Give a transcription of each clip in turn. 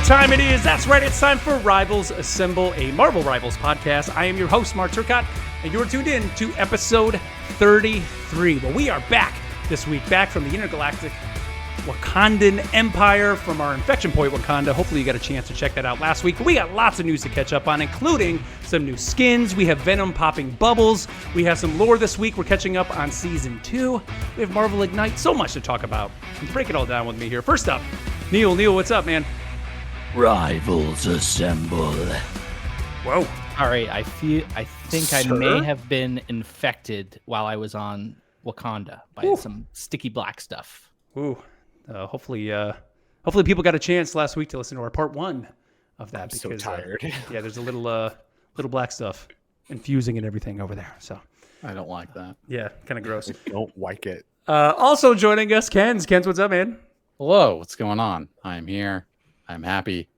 what time it is. That's right. It's time for Rivals Assemble, a Marvel Rivals podcast. I am your host, Mark Turcotte, and you're tuned in to episode 33. Well, we are back this week, back from the intergalactic Wakandan Empire from our Infection Point Wakanda. Hopefully you got a chance to check that out last week. We got lots of news to catch up on, including some new skins. We have Venom popping bubbles. We have some lore this week. We're catching up on Season 2. We have Marvel Ignite. So much to talk about. Let's break it all down with me here. First up, Neil. Neil, what's up, man? Rivals Assemble. Whoa. All right, I think Sir? I may have been infected while I was on Wakanda by some sticky black stuff. Ooh. Hopefully people got a chance last week to listen to our part 1 of that. I'm because, so tired. Yeah, there's a little black stuff infusing and everything over there. So I don't like that. yeah, kind of gross. Don't like it. Also joining us, Ken's. Ken's, what's up, man? Hello, what's going on? I'm here. I'm happy.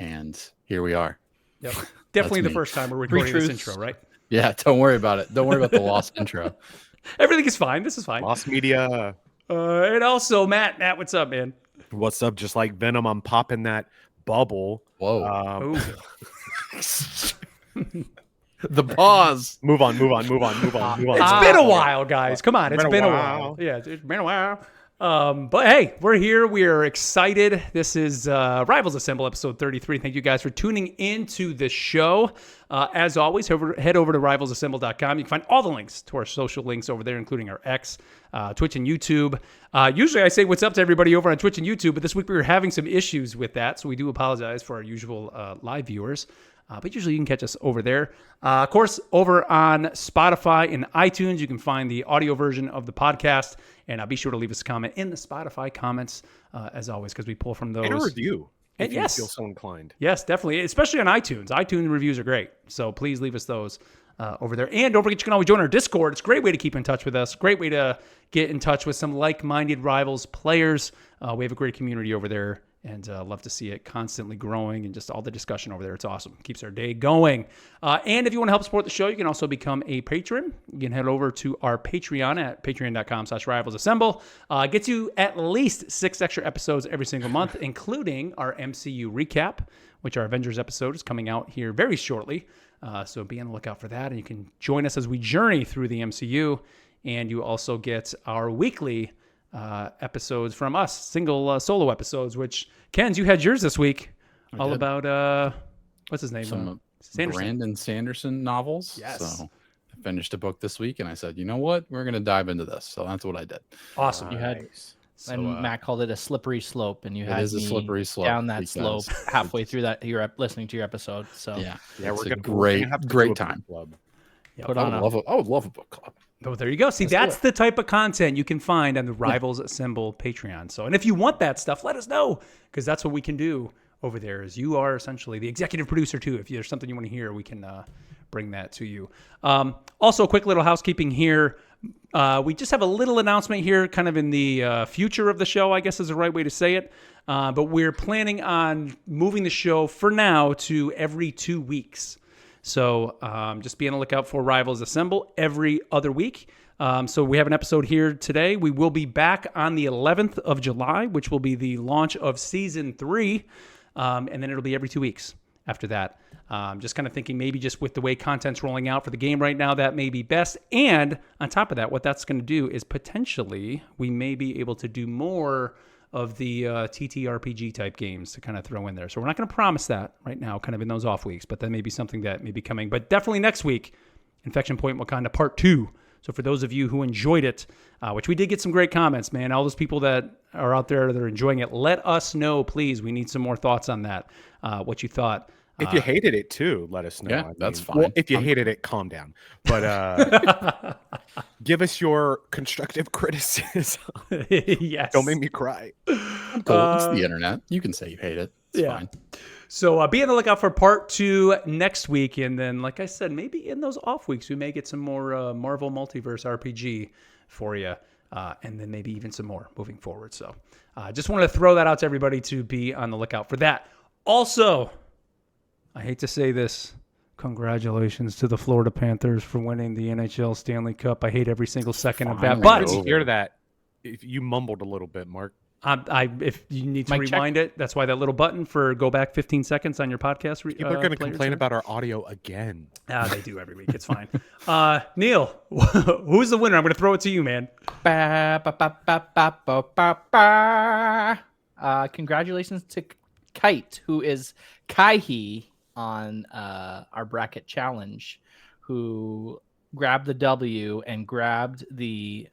And here we are. Yep. Definitely the me. first time we're recording this Truths. intro, right? Yeah, don't worry about it. Don't worry about the lost intro. Everything is fine. This is fine. Lost media. And also, Matt. Matt, what's up, man? What's up? Just like Venom, I'm popping that bubble. Whoa. Ooh. The pause. Move on. It's been a while, guys. Come on. It's been a while. Yeah, it's been a while. But hey, we're here. We are excited. This is Rivals Assemble episode 33. Thank you guys for tuning into the show. As always, head over to rivalsassemble.com. You can find all the links to our social links over there, including our X, Twitch, and YouTube. Usually I say what's up to everybody over on Twitch and YouTube, but this week we were having some issues with that, so we do apologize for our usual live viewers. But usually you can catch us over there. Of course, over on Spotify and iTunes, you can find the audio version of the podcast. And be sure to leave us a comment in the Spotify comments, as always, because we pull from those. And a review. If yes. you feel so inclined. Yes, definitely. Especially on iTunes. iTunes reviews are great. So please leave us those over there. And don't forget, you can always join our Discord. It's a great way to keep in touch with us. Great way to get in touch with some like-minded Rivals players. We have a great community over there. And love to see it constantly growing and just all the discussion over there. It's awesome. Keeps our day going. And if you want to help support the show, you can also become a patron. You can head over to our Patreon at patreon.com/rivalsassemble. Gets you at least 6 extra episodes every single month, including our MCU recap, which our Avengers episode is coming out here very shortly. So be on the lookout for that. And you can join us as we journey through the MCU. And you also get our weekly episodes from us, single solo episodes, which Ken's, you had yours this week, all about what's his name, Some Sanderson. Brandon Sanderson novels. Yes. So I finished a book this week and I said, you know what? We're going to dive into this. So that's what I did. Awesome. You had, So, and Matt called it a slippery slope, and you had is a me slippery slope down that because slope halfway through that. You're listening to your episode, so yeah, Yeah, it's we're a gonna have to do great a book time. club. put I on a would love a book club. Oh, there you go. See, that's the type of content you can find on the Rivals Assemble Patreon. So, and if you want that stuff, let us know, because that's what we can do over there. Is you are essentially the executive producer too. If there's something you want to hear, we can bring that to you. Also, a quick little housekeeping here. We just have a little announcement here, kind of in the future of the show, I guess is the right way to say it. But we're planning on moving the show for now to every 2 weeks. So just be on the lookout for Rivals Assemble every other week. So we have an episode here today. We will be back on the 11th of July, which will be the launch of Season 3. And then it'll be every 2 weeks after that. Just kind of thinking maybe just with the way content's rolling out for the game right now, that may be best. And on top of that, what that's going to do is potentially we may be able to do more of the TTRPG type games to kind of throw in there. So we're not going to promise that right now, kind of in those off weeks, but that may be something that may be coming. But definitely next week, Infection Point Wakanda Part 2. So for those of you who enjoyed it, which we did get some great comments, man, all those people that are out there that are enjoying it, let us know, please. We need some more thoughts on that, what you thought. If you hated it too, let us know. Yeah, that's fine. Well, if you hated it, calm down. But give us your constructive criticism. Yes. Don't make me cry. Cool. It's the internet. You can say you hate it. It's fine. So be on the lookout for part 2 next week. And then, like I said, maybe in those off weeks, we may get some more Marvel Multiverse RPG for you. And then maybe even some more moving forward. So just wanted to throw that out to everybody to be on the lookout for that. Also, I hate to say this, congratulations to the Florida Panthers for winning the NHL Stanley Cup. I hate every single second of that. But Hear that? If you mumbled a little bit, Mark. If you need to Mic check. rewind it, that's why that little button for go back 15 seconds on your podcast. People are going to player complain is about our audio again. They do every week. It's fine. Neil, who's the winner? I'm going to throw it to you, man. Congratulations to Kite, who is Kaihi on our bracket challenge, who grabbed the W and grabbed the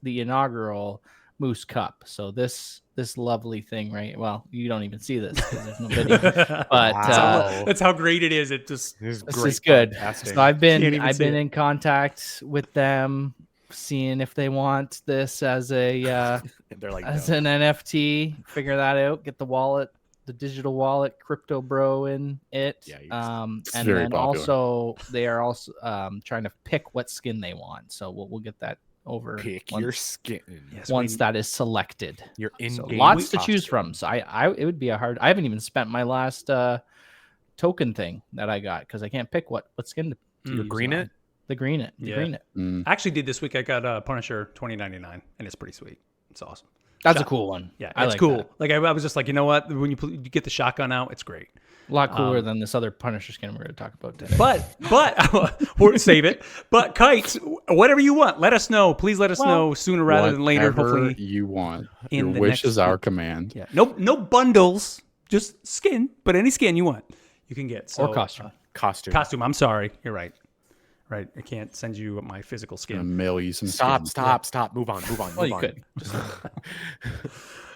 inaugural Moose Cup. So this lovely thing, right? Well, you don't even see this because there's no video, but Wow. That's how great it is. It just This this is good. podcasting. So I've Can't even been see it. in contact with them, seeing if they want this as a They're like, as no. an NFT. Figure that out. Get the wallet, the digital wallet, Crypto Bro in it. Yikes. It's And very then popular. also they are also trying to pick what skin they want. So we'll get that over Pick once, your skin. yes, once that is selected. Your So in-game lots to choose costume. from. So I it would be a hard. I haven't even spent my last token thing that I got because I can't pick what skin to Your use green on. it? The green it. Mm. I actually did this week. I got Punisher 2099, and it's pretty sweet. It's awesome. That's Shot- a cool one. Yeah, I it's like cool. that. Like I was just like, you know what? When you get the shotgun out, it's great. A lot cooler than this other Punisher skin we're going to talk about today. But we'll save it. But Kites, whatever you want, let us know. Please let us know sooner rather than later. Whatever Hopefully, you want. in Your the wish next is our week. command. yeah. No bundles, just skin. But any skin you want, you can get. So, or costume. Costume. Costume. I'm sorry. You're right. Right. I can't send you my physical Gonna skin. mail you some. Stop, skins. stop. Move on. Well, you on. could.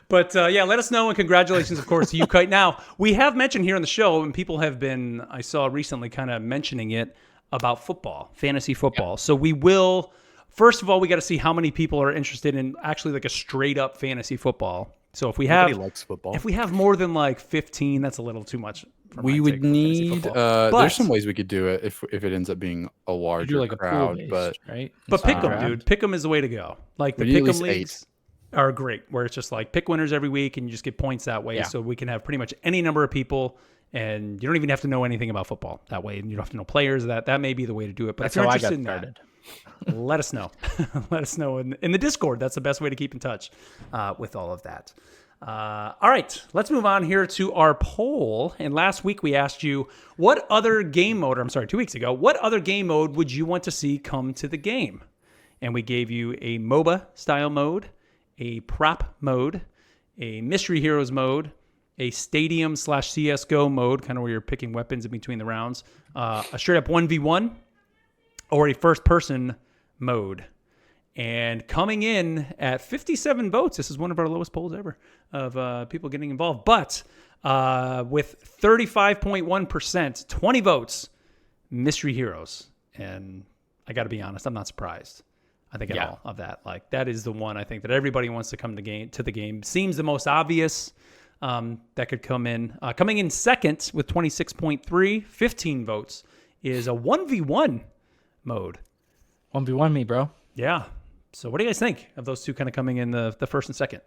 But yeah, let us know, and congratulations, of course, to you, Kite. Now, we have mentioned here on the show, and people have been, I saw recently, kind of mentioning it about football, fantasy football. So we will, first of all, we got to see how many people are interested in actually like a straight up fantasy football. So if we Nobody have, likes football. if we have more than like 15, that's a little too much. For my We take would for fantasy need. football. But- There's some ways we could do it if it ends up being a You larger do like a pool crowd, based, but right? But Instead pick of 'em, draft. dude. Pick 'em is the way to go. Like the We need at pick 'em least leagues are great, where it's just like pick winners every week and you just get points that way. Yeah. So we can have pretty much any number of people, and you don't even have to know anything about football that way. And you don't have to know players. That may be the way to do it. But That's if you're how I got interested in started. that, let us know. Let us know in the Discord. That's the best way to keep in touch with all of that. All right, let's move on here to our poll. And last week we asked you what other game mode, or I'm sorry, 2 weeks ago, what other game mode would you want to see come to the game? And we gave you a MOBA style mode, a prop mode, a Mystery Heroes mode, a Stadium / CSGO mode, kind of where you're picking weapons in between the rounds, a straight up 1v1, or a first person mode. And coming in at 57 votes, this is one of our lowest polls ever of people getting involved. But with 35.1%, 20 votes, Mystery Heroes. And I got to be honest, I'm not surprised. I think at all of that. Like that is the one I think that everybody wants to come to the game. Seems the most obvious that could come in. Coming in second with 26.3, 15 votes is a 1v1 mode. 1v1 me, bro. Yeah. So what do you guys think of those two kind of coming in the first and second?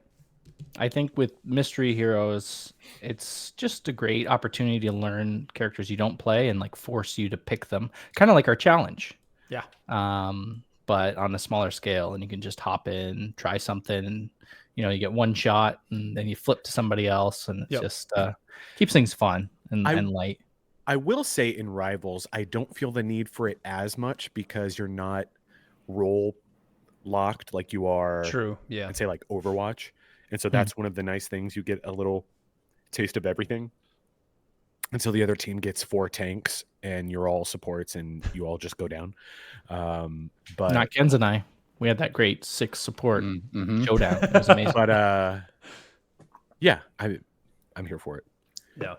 I think with Mystery Heroes, it's just a great opportunity to learn characters you don't play and like force you to pick them, kind of like our challenge. Yeah. But on a smaller scale, and you can just hop in, try something, and you get one shot, and then you flip to somebody else, and it's just keeps things fun and light. I will say in Rivals, I don't feel the need for it as much because you're not role locked like you are. True. Yeah. I'd say like Overwatch. And so that's one of the nice things. You get a little taste of everything until the other team gets 4 tanks and you're all supports and you all just go down. But Not Ken's and I. We had that great 6 support Mm-hmm. showdown. It was amazing. but yeah, I'm here for it. Yeah.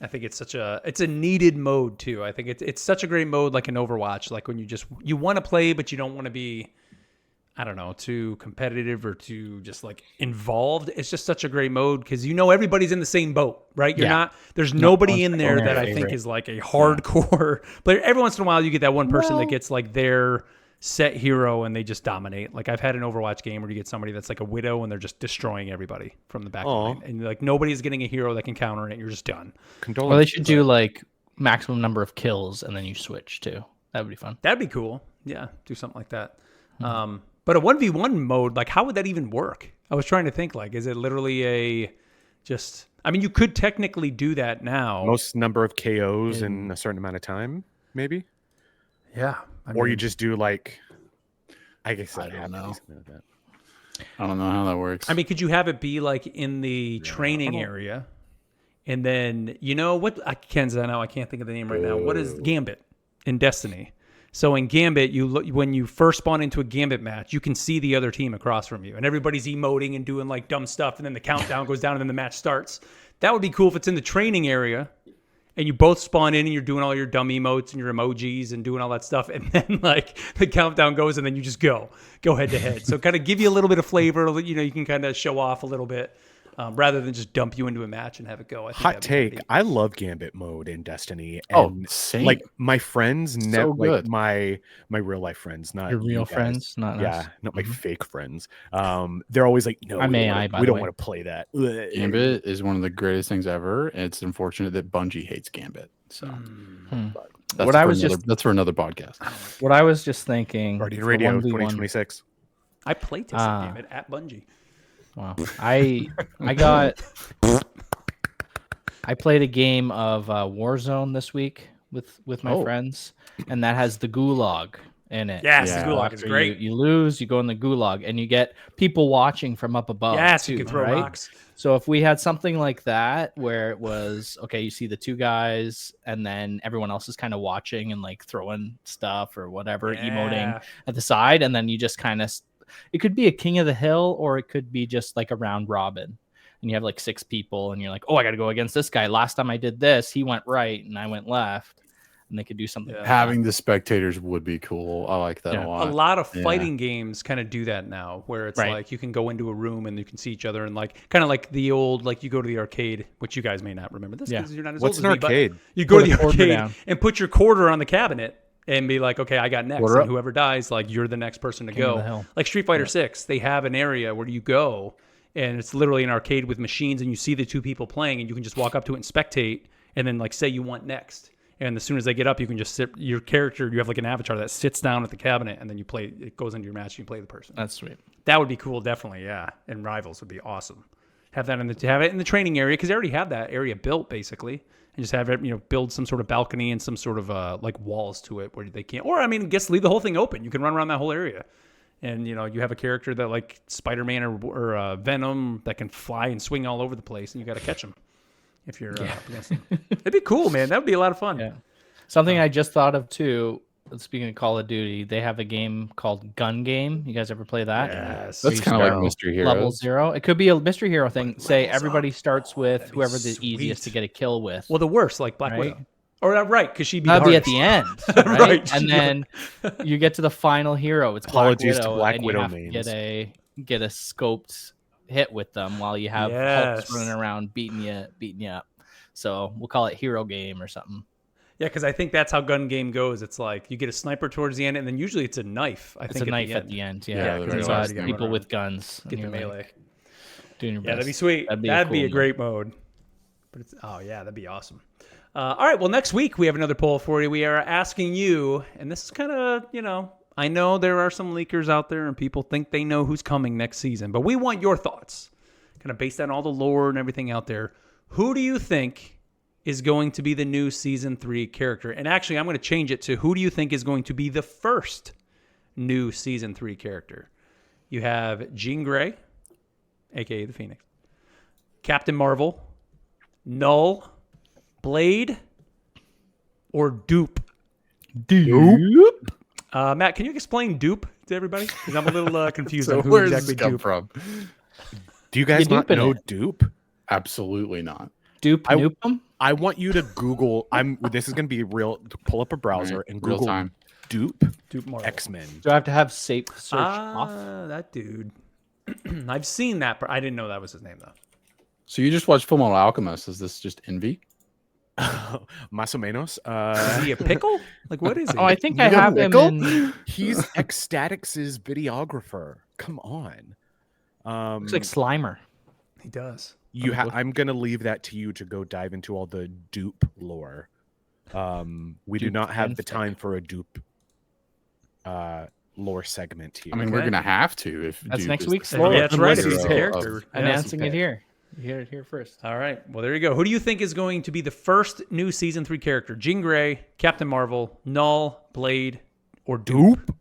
I think it's it's a needed mode too. I think it's such a great mode, like in Overwatch, like when you want to play, but you don't want to be, I don't know, too competitive or too just like involved. It's just such a great mode because everybody's in the same boat, right? There's nobody in there that I think is like a hardcore player. Every once in a while you get that one person that gets like their set hero and they just dominate. Like I've had an Overwatch game where you get somebody that's like a widow and they're just destroying everybody from the back line. And like nobody's getting a hero that can counter it. You're just done. Well, they should do like maximum number of kills and then you switch too. That would be fun. That'd be cool. Yeah, do something like that. But a 1v1 mode, like how would that even work? I was trying to think, like, is it literally I mean, you could technically do that now. Most number of KOs in a certain amount of time, maybe? Yeah. Or you just do like, I guess I I'd don't have to know. do something like that. I don't know how that works. I mean, could you have it be like in the training area? And then, you know what? I can't think of the name right now. What is Gambit in Destiny? So in Gambit, when you first spawn into a Gambit match, you can see the other team across from you, and everybody's emoting and doing like dumb stuff, and then the countdown goes down, and then the match starts. That would be cool if it's in the training area, and you both spawn in, and you're doing all your dumb emotes and your emojis and doing all that stuff, and then like the countdown goes, and then you just go head to head. So kind of give you a little bit of flavor. You know, you can kind of show off a little bit. Rather than just dump you into a match and have it go. Hot take. I love Gambit mode in Destiny. And same. like my friends, So like good. my real life friends, not Your you real guys. friends, not us. Not my fake friends. They're always like, no, I'm we AI, by the don't way. want to play that. Gambit is one of the greatest things ever. It's unfortunate that Bungie hates Gambit. So but that's for another podcast. What I was just thinking. Guardian for Radio 1v1 2026. I play tested Gambit at Bungie. Wow. I played a game of Warzone this week with my friends, and that has the gulag in it. Yes, Yeah. the gulag is After great. You lose, you go in the gulag, and you get people watching from up above. Yes, too, you can throw right? rocks. So if we had something like that where it was okay, you see the two guys, and then everyone else is kind of watching and like throwing stuff or whatever, emoting at the side, and then you just kind of. It could be a King of the Hill, or it could be just like a round robin. And you have like 6 people, and you're like, oh, I got to go against this guy. Last time I did this, he went right, and I went left. And they could do something. Like Having the spectators would be cool. I like that a lot. A lot of fighting games kind of do that now, where it's like you can go into a room and you can see each other, and like kind of like the old, like you go to the arcade, which you guys may not remember this because you're not as What's old an as me, arcade? but you go to Put a the quarter arcade down. and put your quarter on the cabinet and be like, okay, I got next. Quarter And up. whoever dies, like you're the next person to King of the go. Hill. Like Street Fighter 6, they have an area where you go and it's literally an arcade with machines, and you see the two people playing, and you can just walk up to it and spectate, and then like say you want next. And as soon as they get up, you can just sit your character. You have like an avatar that sits down at the cabinet, and then you play. It goes into your match. And you play the person. That's sweet. That would be cool, definitely. Yeah, and Rivals would be awesome. Have that have it in the training area because they already have that area built basically, and just have it build some sort of balcony and some sort of like walls to it where they can't. Or I mean, guess leave the whole thing open. You can run around that whole area, and you have a character that like Spider-Man or Venom that can fly and swing all over the place, and you got to catch him if you're up against them. It'd be cool, man. That would be a lot of fun. Yeah. Something I just thought of too. Speaking of Call of Duty, they have a game called Gun Game. You guys ever play that? Yes. That's kind of like Mystery Heroes. Level 0. It could be a Mystery Hero thing. Say everybody starts with that'd be whoever the sweet. easiest to get a kill with. Well, the worst, like Black Right. Widow. Or right, because she'd be That'd the be at the hardest. end, right? Right. And then you get to the final hero. It's Apologies Black to Widow, Black and Widow you have mains. to get a scoped hit with them while you have Yes. Hulks running around beating you up. So we'll call it Hero Game or something. Yeah, because I think that's how Gun Game goes. It's like you get a sniper towards the end, and then usually it's a knife. I It's think a knife at the end. Yeah, Yeah, the because very it's last game. people Run with around. guns. Get the and you're, melee. like, doing your Yeah, that'd be best. sweet. That'd That'd be be a a cool great mode. But it's that'd be awesome. All right, well, next week we have another poll for you. We are asking you, and this is kind of, I know there are some leakers out there and people think they know who's coming next season, but we want your thoughts, kind of based on all the lore and everything out there. Who do you think is going to be the new season 3 character? And actually, I'm going to change it to who do you think is going to be the first new season 3 character? You have Jean Grey, aka the Phoenix, Captain Marvel, Null, Blade, or Dupe? Matt, can you explain Dupe to everybody? Because I'm a little confused So on who where does exactly this come Dupe. from? Do you guys You not duping know it. Dupe? Absolutely not. Dupe I- Nuke 'em? I want you to Google. This is going to be real. Pull up a browser Right, and real Google time. Dupe Dupe Marvel. X-Men. Do I have to have safe search off? That dude. I've seen that. I didn't know that was his name, though. So you just watched Full Metal Alchemist. Is this just envy? Más o menos. Is he a pickle? Like, what is he? Oh, I think You I got have him Wickle? in. He's Ecstatix's videographer. Come on. Looks like Slimer. He does. I'm gonna leave that to you to go dive into all the Dupe lore. We do Dupe not have the fanfic. time for a Dupe lore segment here. I mean, we're gonna have to if that's dude next is week's the lore. Yeah, that's right. If he's hero the character. of- Announcing it here. You heard it here first. All right. Well, there you go. Who do you think is going to be the first new season 3 character? Jean Grey, Captain Marvel, Null, Blade, or Dupe?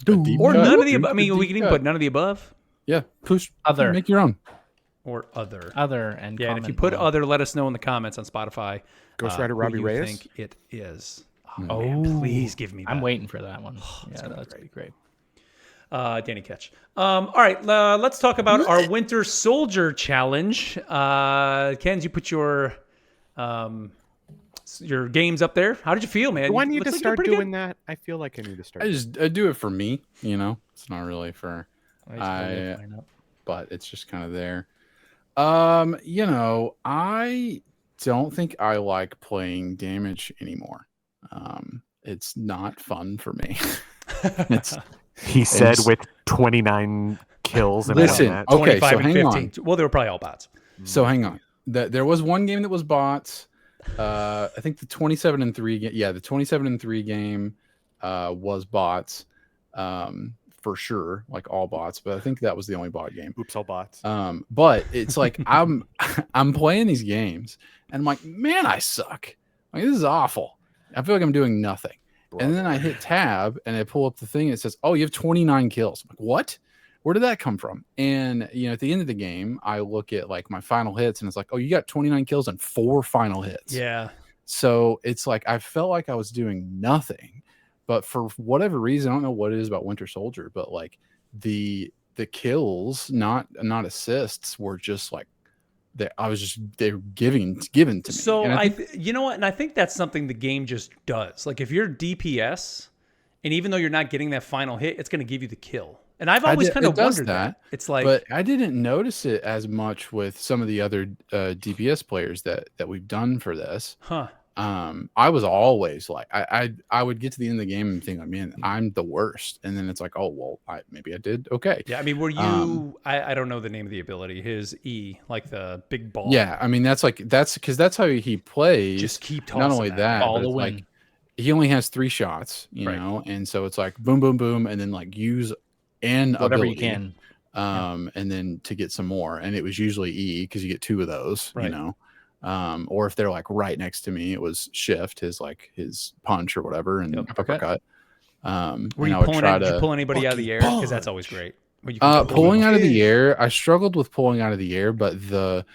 Deep Or cut. none of the Dupe, above. I mean, deep we can even cut. put none of the above Yeah, push Other. Make your own. or other. Other and Yeah, and if you comment put below. other, let us know in the comments on Spotify. Ghost Rider who Robbie you Reyes? think it is. Oh, man, please give me that. I'm waiting for that one. That's Yeah, gonna that's be great. Danny Ketch. All right, let's talk about our Winter Soldier Challenge. Ken, you put your games up there. How did you feel, man? Do I You- need looks to like you're start pretty doing good. that? I feel like I need to start. I do it for me, you know. It's not really for I but it's just kind of there. You know, I don't think I like playing damage anymore. It's not fun for me. It's He said It's- with 29 kills and Listen, all that. okay, 25 so and hang 15. on. Well, they were probably all bots. So hang on. There was one game that was bots. I think the 27-3 game. Yeah, the 27-3 game was bots. For sure, like all bots, but I think that was the only bot game. Oops, all bots. But it's like I'm playing these games and I'm like, man, I suck. Like this is awful. I feel like I'm doing nothing. And then I hit tab and I pull up the thing and it says, oh, you have 29 kills. I'm like, what? Where did that come from? And you know, at the end of the game, I look at like my final hits and it's like, oh, you got 29 kills and 4 final hits. Yeah. So it's like I felt like I was doing nothing. But for whatever reason, I don't know what it is about Winter Soldier, but like the kills, not assists, were just like they're given to me. So And you know what? And I think that's something the game just does. Like if you're DPS, and even though you're not getting that final hit, it's going to give you the kill. And I've always kind of wondered that. It's like, but I didn't notice it as much with some of the other DPS players that we've done for this. huh? I was always like, I would get to the end of the game and think, like, man, I'm the worst. And then it's like, oh, well, maybe I did okay. Yeah, I mean, were you? I don't know the name of the ability. His E, like the big ball. Yeah, I mean, that's because that's how he plays. Just keep tossing not only that, ball but to it's win. like he only has 3 shots, you Right. know, and so it's like boom, boom, boom, and then like use an Whatever ability, you can. and then to get some more, and it was usually E because you get 2 of those, Right. you know. Or if they're like right next to me, it was shift his punch or whatever and Yep. uppercut. Were And you I would pulling? try Did you to pull anybody out of the air? Because that's always great. When you can pull pulling them. out of the air. I struggled with pulling out of the air, but the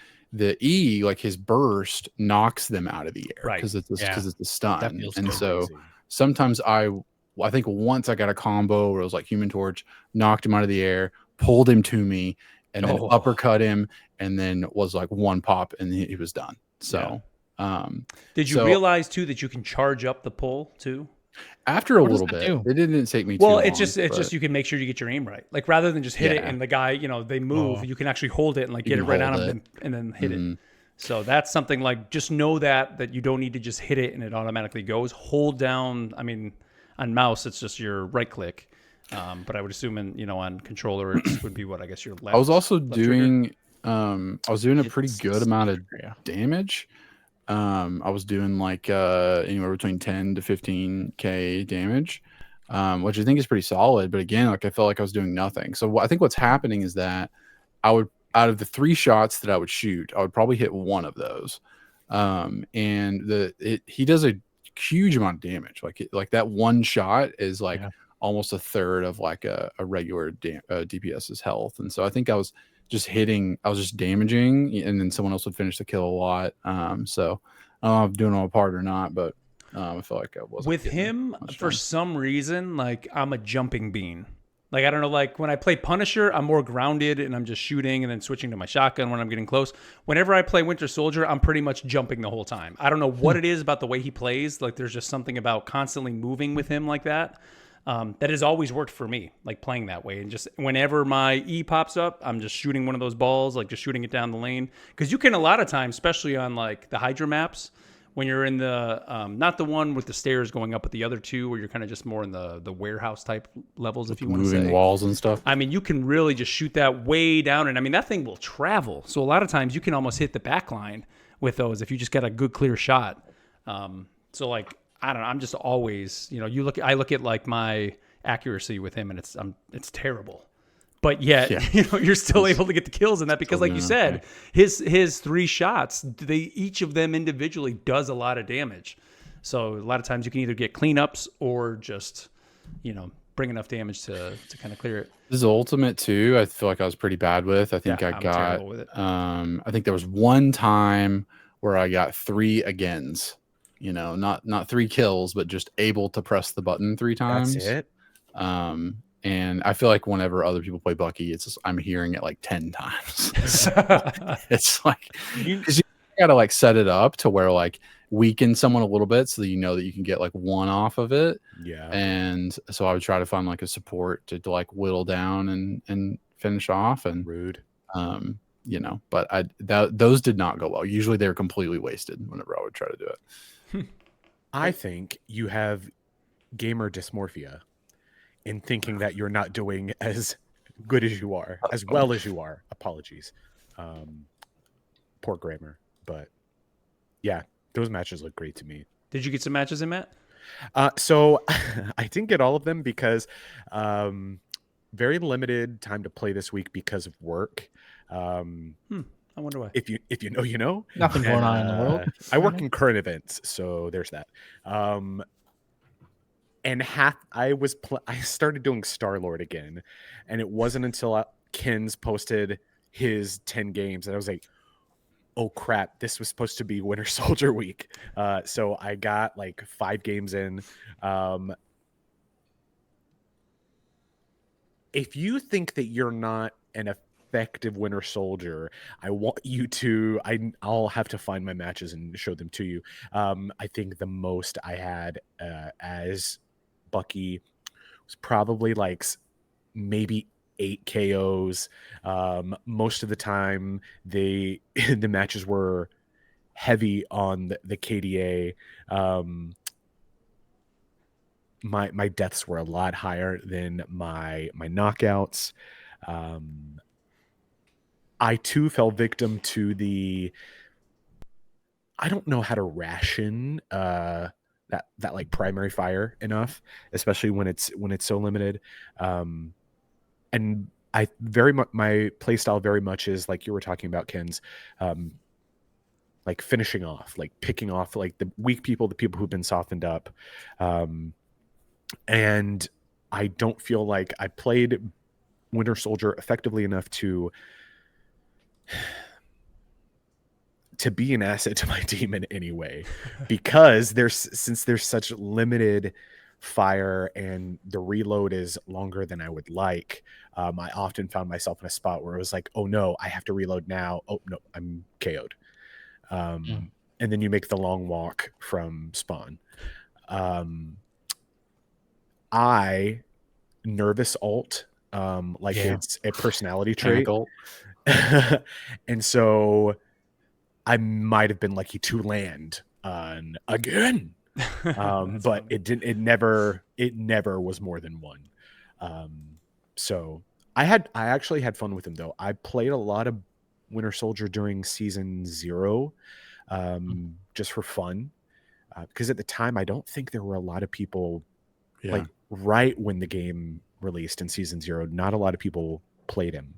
E, like his burst, knocks them out of the air Right. because it's Yeah. a stun. That feels And good. so sometimes I think once I got a combo where it was like Human Torch, knocked him out of the air, pulled him to me, and then uppercut him, and then was like one pop, and he was done. So, Did you so- realize too that you can charge up the pull too? after a What does little that bit, do? it didn't take me too Well, long. it's just but you can make sure you get your aim right. Like rather than just hit it Yeah. and the guy, you know, they move, you can actually hold it and like You get it can right on hold him and then hit Mhm. it. So that's something like just know that you don't need to just hit it and it automatically goes. Hold down. I mean, on mouse it's just your right click, but I would assume on controller it would be what I guess your left. I was also left trigger. doing a pretty It's- good amount of yeah. damage. I was doing like anywhere between 10 to 15k damage, which I think is pretty solid. But again, like I felt like I was doing nothing. So I think what's happening is that I would, out of the 3 shots that I would shoot, I would probably hit one of those. And he does a huge amount of damage. Like that one shot is like almost a third of like a regular DPS's health. And so I think I was just damaging, and then someone else would finish the kill a lot. So I don't know if I'm doing it on my part or not, but I feel like I wasn't With getting him, much for done. some reason, like I'm a jumping bean. Like I don't know, like when I play Punisher, I'm more grounded and I'm just shooting and then switching to my shotgun when I'm getting close. Whenever I play Winter Soldier, I'm pretty much jumping the whole time. I don't know what it is about the way he plays. Like there's just something about constantly moving with him like that. That has always worked for me, like playing that way. And just whenever my E pops up, I'm just shooting one of those balls, like just shooting it down the lane. Because you can a lot of times, especially on like the Hydra maps, when you're in the not the one with the stairs going up, but the other 2 where you're kind of just more in the warehouse type levels, if you want to say. Moving walls and stuff. I mean, you can really just shoot that way down, and I mean that thing will travel. So a lot of times you can almost hit the back line with those if you just got a good clear shot. So like I don't know, I'm just always, I look at like my accuracy with him, and it's terrible. But yet, Yeah. you're still able to get the kills in that because, like you Still doing said, his 3 shots, each of them individually does a lot of damage. So a lot of times you can either get cleanups or just, bring enough damage to kind of clear it. This ultimate too, I feel like I was pretty bad with. I think Yeah, I I'm got terrible with it. I think there was one time where I got 3 agains. Not 3 kills, but just able to press the button 3 times. That's it. And I feel like whenever other people play Bucky, it's just, I'm hearing it like 10 times. It's like you gotta like set it up to where like weaken someone a little bit so that that you can get like 1 off of it. Yeah. And so I would try to find like a support to like whittle down and finish off. And Rude. but those did not go well. Usually they're completely wasted whenever I would try to do it. I think you have gamer dysmorphia in thinking that you're not doing as good as you are, as well as you are. Apologies. Poor grammar. But yeah, those matches look great to me. Did you get some matches in, Matt? So I didn't get all of them because very limited time to play this week because of work. I wonder why. If you know, you know. Nothing going on in the world. I work in current events, so there's that. And I started doing Star-Lord again, and it wasn't until Kins posted his 10 games that I was like, oh crap, this was supposed to be Winter Soldier week. So I got like 5 games in. If you think that you're not an effective Winter Soldier, I want you to, I'll have to find my matches and show them to you. I think the most I had as Bucky was probably like maybe 8 KOs. Most of the time the matches were heavy on the KDA. My deaths were a lot higher than my knockouts. I too fell victim to I don't know how to ration that like primary fire enough, especially when it's so limited. And I very much, my play style very much is like you were talking about, Ken's, like finishing off, like picking off like the weak people, the people who've been softened up. And I don't feel like I played Winter Soldier effectively enough to be an asset to my team in any way, because since there's such limited fire and the reload is longer than I would like, I often found myself in a spot where it was like, oh no, I have to reload now. Oh no, I'm KO'd. And then you make the long walk from spawn. I nervous alt, it's a personality trait. And so I might have been lucky to land on again. But it never was more than 1. So I actually had fun with him though. I played a lot of Winter Soldier during season 0, just for fun. Because at the time I don't think there were a lot of people like right when the game released in season 0, not a lot of people played him.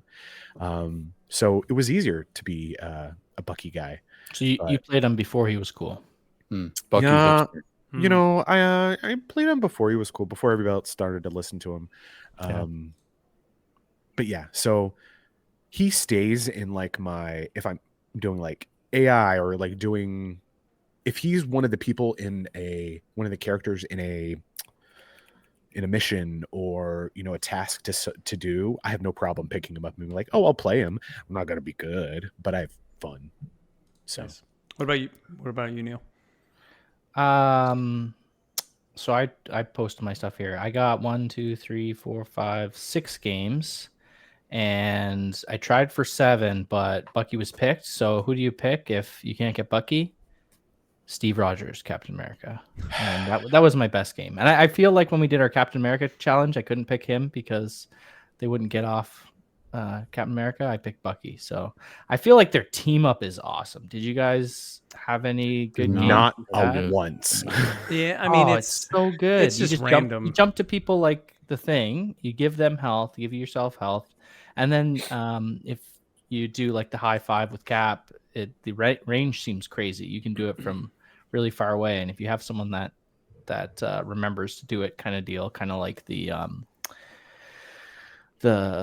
So it was easier to be a Bucky guy. So you played him before he was cool. Bucky yeah, you know, I played him before he was cool, before everybody else started to listen to him. But yeah, so he stays in like if I'm doing like AI or like doing, if he's one of the people in one of the characters in a mission or, you know, a task to do, I have no problem picking him up and being like, oh, I'll play him. I'm not going to be good, but I have fun. So nice. What about you, Neil? So I posted my stuff here. I got 1, 2, 3, 4, 5, 6 games, and I tried for 7, but Bucky was picked. So who do you pick if you can't get Bucky? Steve Rogers, Captain America, and that was my best game. And I feel like when we did our Captain America challenge, I couldn't pick him because they wouldn't get off Captain America. I picked Bucky, so I feel like their team up is awesome. Did you guys have any good games? Not once. Yeah, I mean, it's so good. It's just random. You jump to people like the thing, you give them health, you give yourself health, and then if you do like the high five with Cap, the range seems crazy. You can do it from really far away, and if you have someone that remembers to do it, kind of deal, kind of like the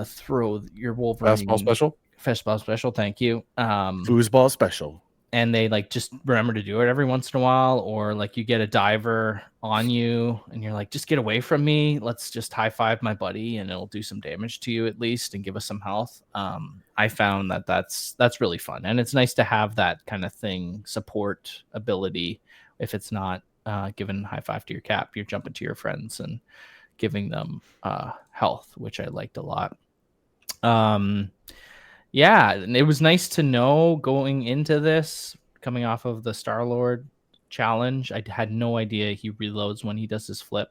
throw your Wolverine fastball special. Thank you. Foosball special. And they like just remember to do it every once in a while, or like you get a diver on you and you're like, just get away from me. Let's just high five my buddy and it'll do some damage to you at least and give us some health. I found that's really fun. And it's nice to have that kind of thing support ability. If it's not giving high five to your Cap, you're jumping to your friends and giving them health, which I liked a lot. Yeah, and it was nice to know going into this, coming off of the Star-Lord challenge. I had no idea he reloads when he does his flip,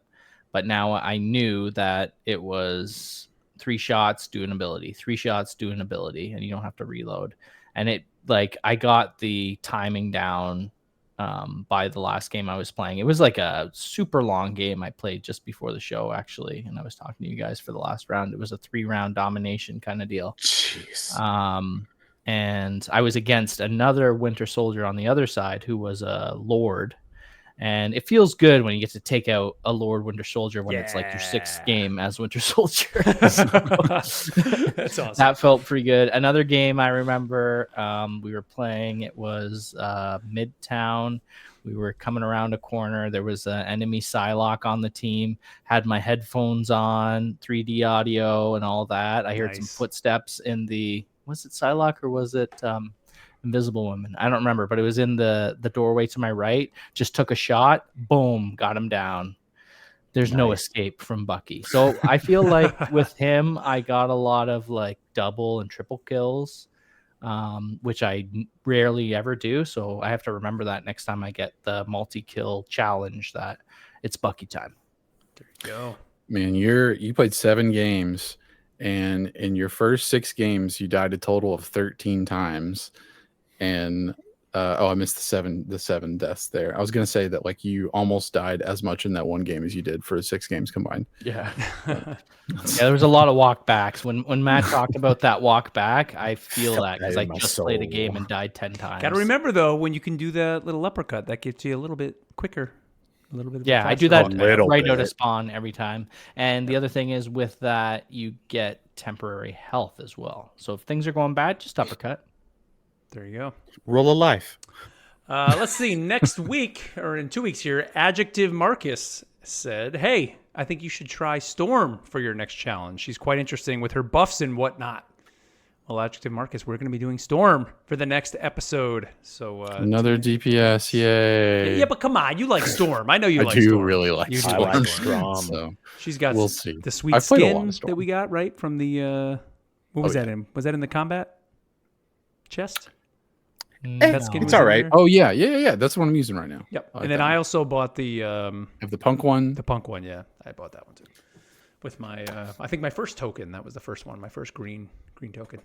but now I knew that it was 3 shots, do an ability, 3 shots, do an ability, and you don't have to reload. And it, like, I got the timing down by the last game I was playing. It was like a super long game I played just before the show, actually, and I was talking to you guys for the last round. It was a 3-round domination kind of deal. Jeez. And I was against another Winter Soldier on the other side who was a Lord. And it feels good when you get to take out a Lord Winter Soldier when it's like your 6th game as Winter Soldier. That's awesome. That felt pretty good. Another game I remember we were playing, it was Midtown. We were coming around a corner. There was an enemy Psylocke on the team. Had my headphones on, 3D audio and all that. I heard some footsteps in the, was it Psylocke or was it Invisible Woman? I don't remember, but it was in the doorway to my right. Just took a shot, boom, got him down. There's no escape from Bucky. So I feel like with him, I got a lot of like double and triple kills, which I rarely ever do. So I have to remember that next time I get the multi-kill challenge that it's Bucky time. There you go. Man, you played 7 games, and in your first 6 games, you died a total of 13 times. And I missed the seven deaths there. I was gonna say that like you almost died as much in that one game as you did for 6 games combined. Yeah. Yeah, there was a lot of walk backs. When Matt talked about that walk back, I feel that because I just played a game and died 10 times. Got to remember though, when you can do that little uppercut, that gets you a little bit quicker. A little bit. Yeah, I do that right out of spawn every time. And the other thing is with that, you get temporary health as well. So if things are going bad, just uppercut. There you go. Roll of life. Let's see. Next week, or in 2 weeks here, Adjective Marcus said, hey, I think you should try Storm for your next challenge. She's quite interesting with her buffs and whatnot. Well, Adjective Marcus, we're going to be doing Storm for the next episode. So another DPS, yay! Yeah, but come on, you like Storm. I know you like Storm. I do really like you Storm. Like Storm. So she's got we'll see. The sweet skin that we got right from the. What was that in? Was that in the combat chest? That skin it's all right. there? Oh yeah. That's what I'm using right now. Yep. And then I also bought the have the punk one. The punk one, yeah. I bought that one too. With my I think my first token. That was the first one. My first green token.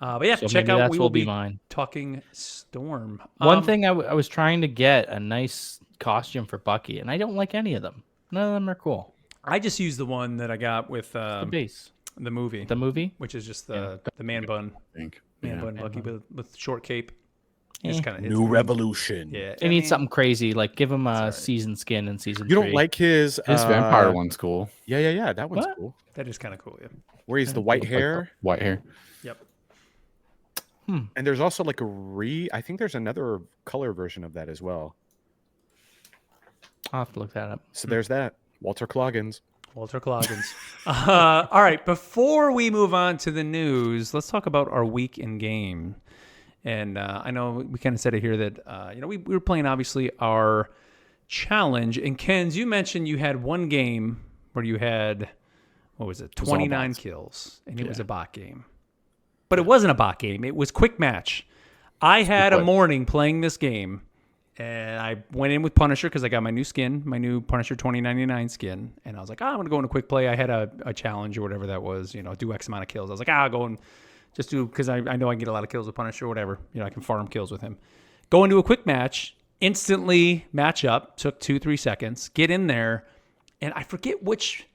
But yeah, so check out. We will be mine. Talking Storm. One thing I was trying to get a nice costume for Bucky, and I don't like any of them. None of them are cool. I just used the one that I got with the base. The movie. The movie, which is just the man bun. Man bun Bucky with short cape. It's kind of New Revolution. Yeah, they need something crazy. Like give him a season skin in season. You don't 3. like his vampire one's cool. Yeah. That one's cool. That is kind of cool. Yeah. Where he's the white hair. White hair. Yep. And there's also like I think there's another color version of that as well. I'll have to look that up. So there's that. Walter Cloggins. All right. Before we move on to the news, let's talk about our week in game. And I know we kind of said it here that, we were playing, obviously, our challenge. And, Kenz, you mentioned you had one game where you had, 29 kills. And it was a bot game. But it wasn't a bot game. It was quick match. I had a morning playing this game. And I went in with Punisher because I got my new skin, my new Punisher 2099 skin. And I was like, I'm going to go in a quick play. I had a challenge or whatever that was, do X amount of kills. I was like, I'll go and just do, because I know I can get a lot of kills with Punisher or whatever. I can farm kills with him. Go into a quick match, instantly match up, took 2-3 seconds, get in there, and I forget which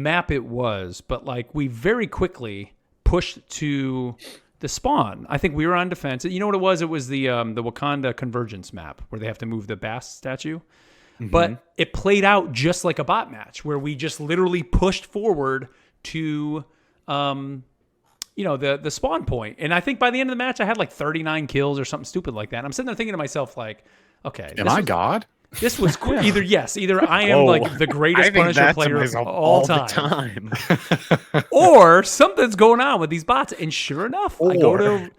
map it was, but like we very quickly pushed to the spawn. I think we were on defense. You know what it was? It was the Wakanda convergence map where they have to move the Bass statue. But it played out just like a bot match where we just literally pushed forward to the spawn point. And I think by the end of the match I had like 39 kills or something stupid like that. And I'm sitting there thinking to myself like, okay, Am I God? this was either I am like the greatest Punisher player of all time. Or something's going on with these bots. And sure enough, I go to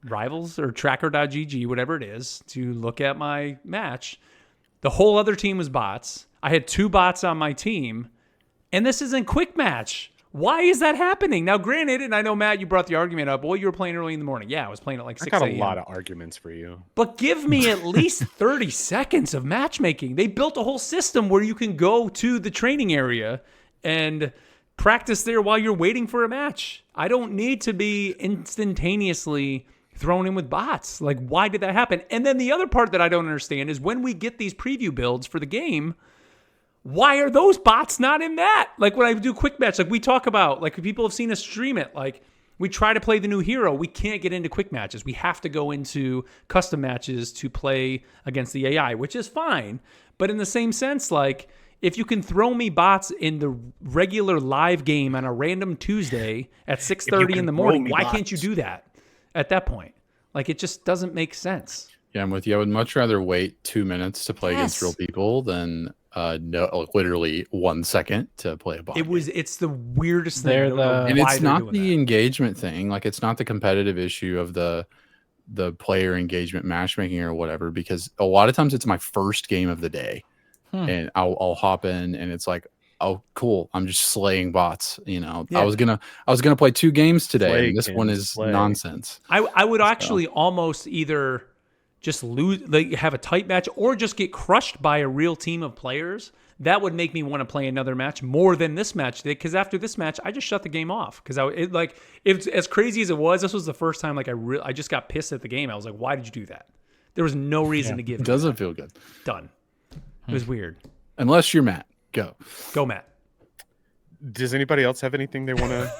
Rivals or tracker.gg, whatever it is, to look at my match. The whole other team was bots. I had 2 bots on my team, and this isn't quick match. Why is that happening? Now, granted, and I know, Matt, you brought the argument up, well, you were playing early in the morning. Yeah, I was playing at like 6 a.m. I got a lot of arguments for you. But give me at least 30 seconds of matchmaking. They built a whole system where you can go to the training area and practice there while you're waiting for a match. I don't need to be instantaneously thrown in with bots. Like, why did that happen? And then the other part that I don't understand is when we get these preview builds for the game, why are those bots not in that? Like when I do quick match, like we talk about, like people have seen us stream it, like we try to play the new hero. We can't get into quick matches. We have to go into custom matches to play against the AI, which is fine. But in the same sense, like if you can throw me bots in the regular live game on a random Tuesday at 6:30 in the morning, why can't you do that at that point? Like it just doesn't make sense. Yeah, I'm with you. I would much rather wait 2 minutes to play against real people than literally 1 second to play a bot. It's the weirdest thing. And it's not the engagement thing. Like it's not the competitive issue of the player engagement matchmaking or whatever, because a lot of times it's my first game of the day and I'll hop in and it's like, oh cool, I'm just slaying bots. Yeah. I was gonna play 2 games today and this one is nonsense. I would actually almost either just lose, like have a tight match, or just get crushed by a real team of players. That would make me want to play another match more than this match did. Because after this match, I just shut the game off. Because it's as crazy as it was. This was the first time like I just got pissed at the game. I was like, why did you do that? There was no reason to give. It doesn't feel good. Done. It was weird. Unless you're Matt, go, Matt. Does anybody else have anything they want to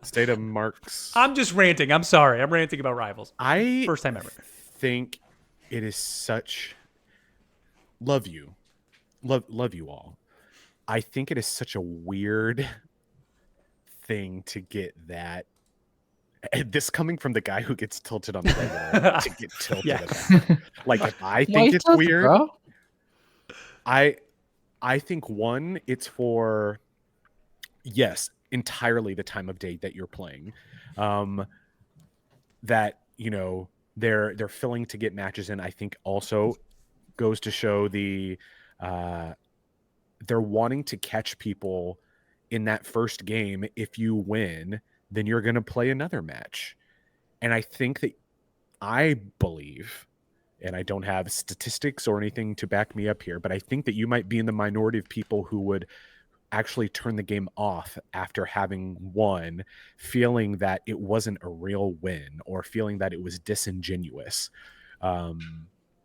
say to Mark's? I'm just ranting. I'm sorry. I'm ranting about Rivals. First time ever. Think it is such love you all. I think it is such a weird thing to get that. This coming from the guy who gets tilted on the regular to get tilted at that. Like if I think it's weird, bro? I think one, it's for entirely the time of day that you're playing. That they're filling to get matches in. I think also goes to show they're wanting to catch people in that first game. If you win, then you're going to play another match. And I think that I believe, and I don't have statistics or anything to back me up here, but I think that you might be in the minority of people who would actually turn the game off after having won, feeling that it wasn't a real win or feeling that it was disingenuous,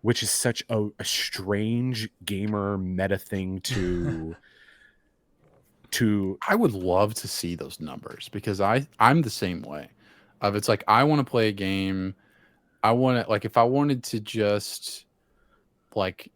which is such a strange gamer meta thing to I would love to see those numbers, because I'm the same way. It's like I want to play a game. I want to, like, if I wanted to just like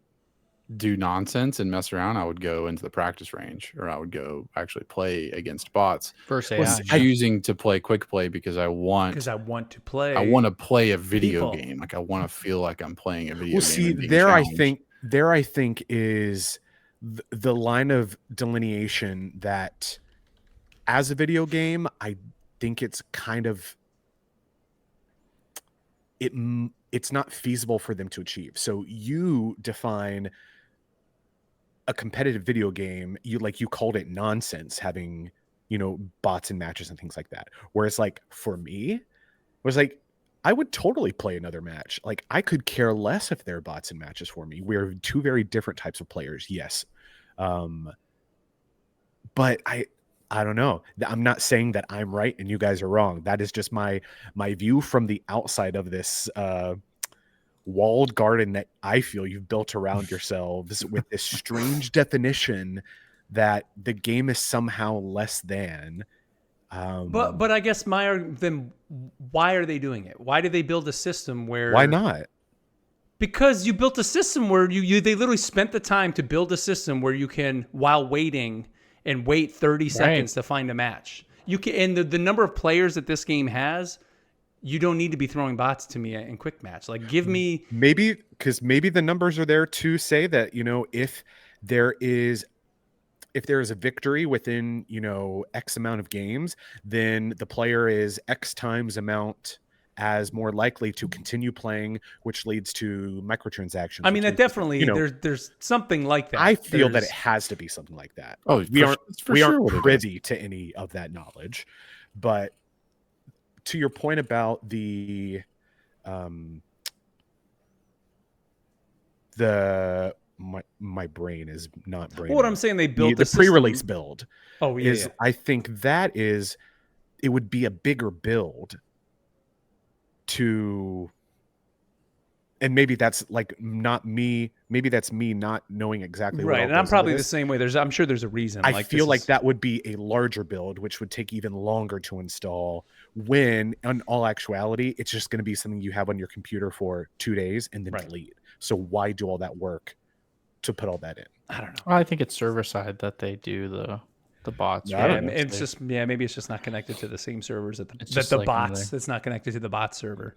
do nonsense and mess around, I would go into the practice range, or I would go actually play against bots. First AI. Choosing to play quick play because I want to play. I want to play a video game. Like I want to feel like I'm playing a video game. See, there I think is the line of delineation that as a video game, I think it's kind of it's not feasible for them to achieve. So you define a competitive video game, you called it nonsense, having bots and matches and things like that. Whereas like for me, it was like I would totally play another match. Like I could care less if there are bots and matches for me. We're 2 very different types of players, yes. But I don't know. I'm not saying that I'm right and you guys are wrong. That is just my view from the outside of this walled garden that I feel you've built around yourselves with this strange definition that the game is somehow less than. But I guess then why are they doing it? Why did they build a system where? Why not? Because you built a system where they literally spent the time to build a system where you can, while waiting, and wait 30 seconds to find a match. You can, and the number of players that this game has, you don't need to be throwing bots to me in quick match. Like, give me maybe the numbers are there to say that, if there is a victory within, X amount of games, then the player is X times amount as more likely to continue playing, which leads to microtransactions. I mean, that definitely there's something like that. I feel that it has to be something like that. Oh, we aren't privy to any of that knowledge, but to your point about my brain is not brain. Well, what I'm saying, they built the pre-release build. Oh, yeah. I think that it would be a bigger build to, and maybe that's like not me. Maybe that's me not knowing exactly right. And I'm probably the same way. I'm sure there's a reason. I feel like that would be a larger build, which would take even longer to install. When in all actuality, it's just going to be something you have on your computer for 2 days and then delete. So why do all that work to put all that in? I don't know. Well, I think it's server side that they do the bots. Yeah, right? it's just maybe it's just not connected to the same servers that just the like bots. It's not connected to the bot server.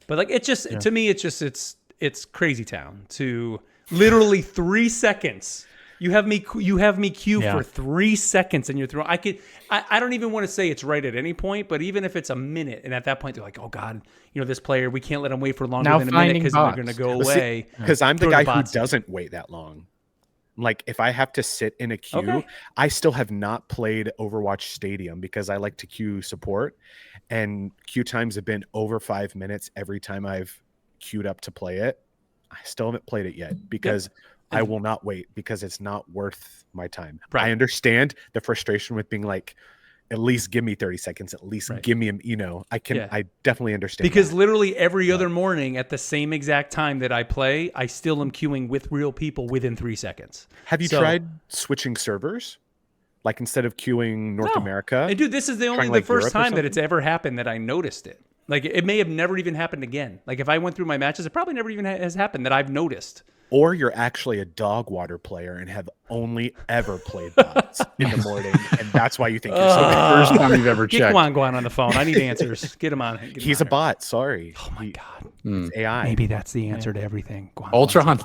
But like, it's just to me, it's crazy town. To literally 3 seconds, you have me queue for 3 seconds, and you're throwing. I don't even want to say it's right at any point, but even if it's a minute, and at that point they're like, oh god, this player, we can't let him wait for longer than a minute because they're going to go away. Because I'm the guy who doesn't wait that long. Like, if I have to sit in a queue, I still have not played Overwatch Stadium because I like to queue support, and queue times have been over 5 minutes every time I've queued up to play it. I still haven't played it yet because I will not wait, because it's not worth my time. Right. I understand the frustration with being like, at least give me 30 seconds. At least give me, I definitely understand. Because literally every other morning at the same exact time that I play, I still am queuing with real people within 3 seconds. Have you tried switching servers? Like, instead of queuing North America? And dude, this is the first time that it's ever happened that I noticed it. Like, it may have never even happened again. Like, if I went through my matches, it probably never even has happened that I've noticed. Or you're actually a dog water player and have only ever played bots in the morning, and that's why you think you're so good. First time you've ever Get checked. Guan on the phone. I need answers. Get him on. He's a bot. Sorry. Oh my god. It's AI. Maybe that's the answer to everything. Ultron,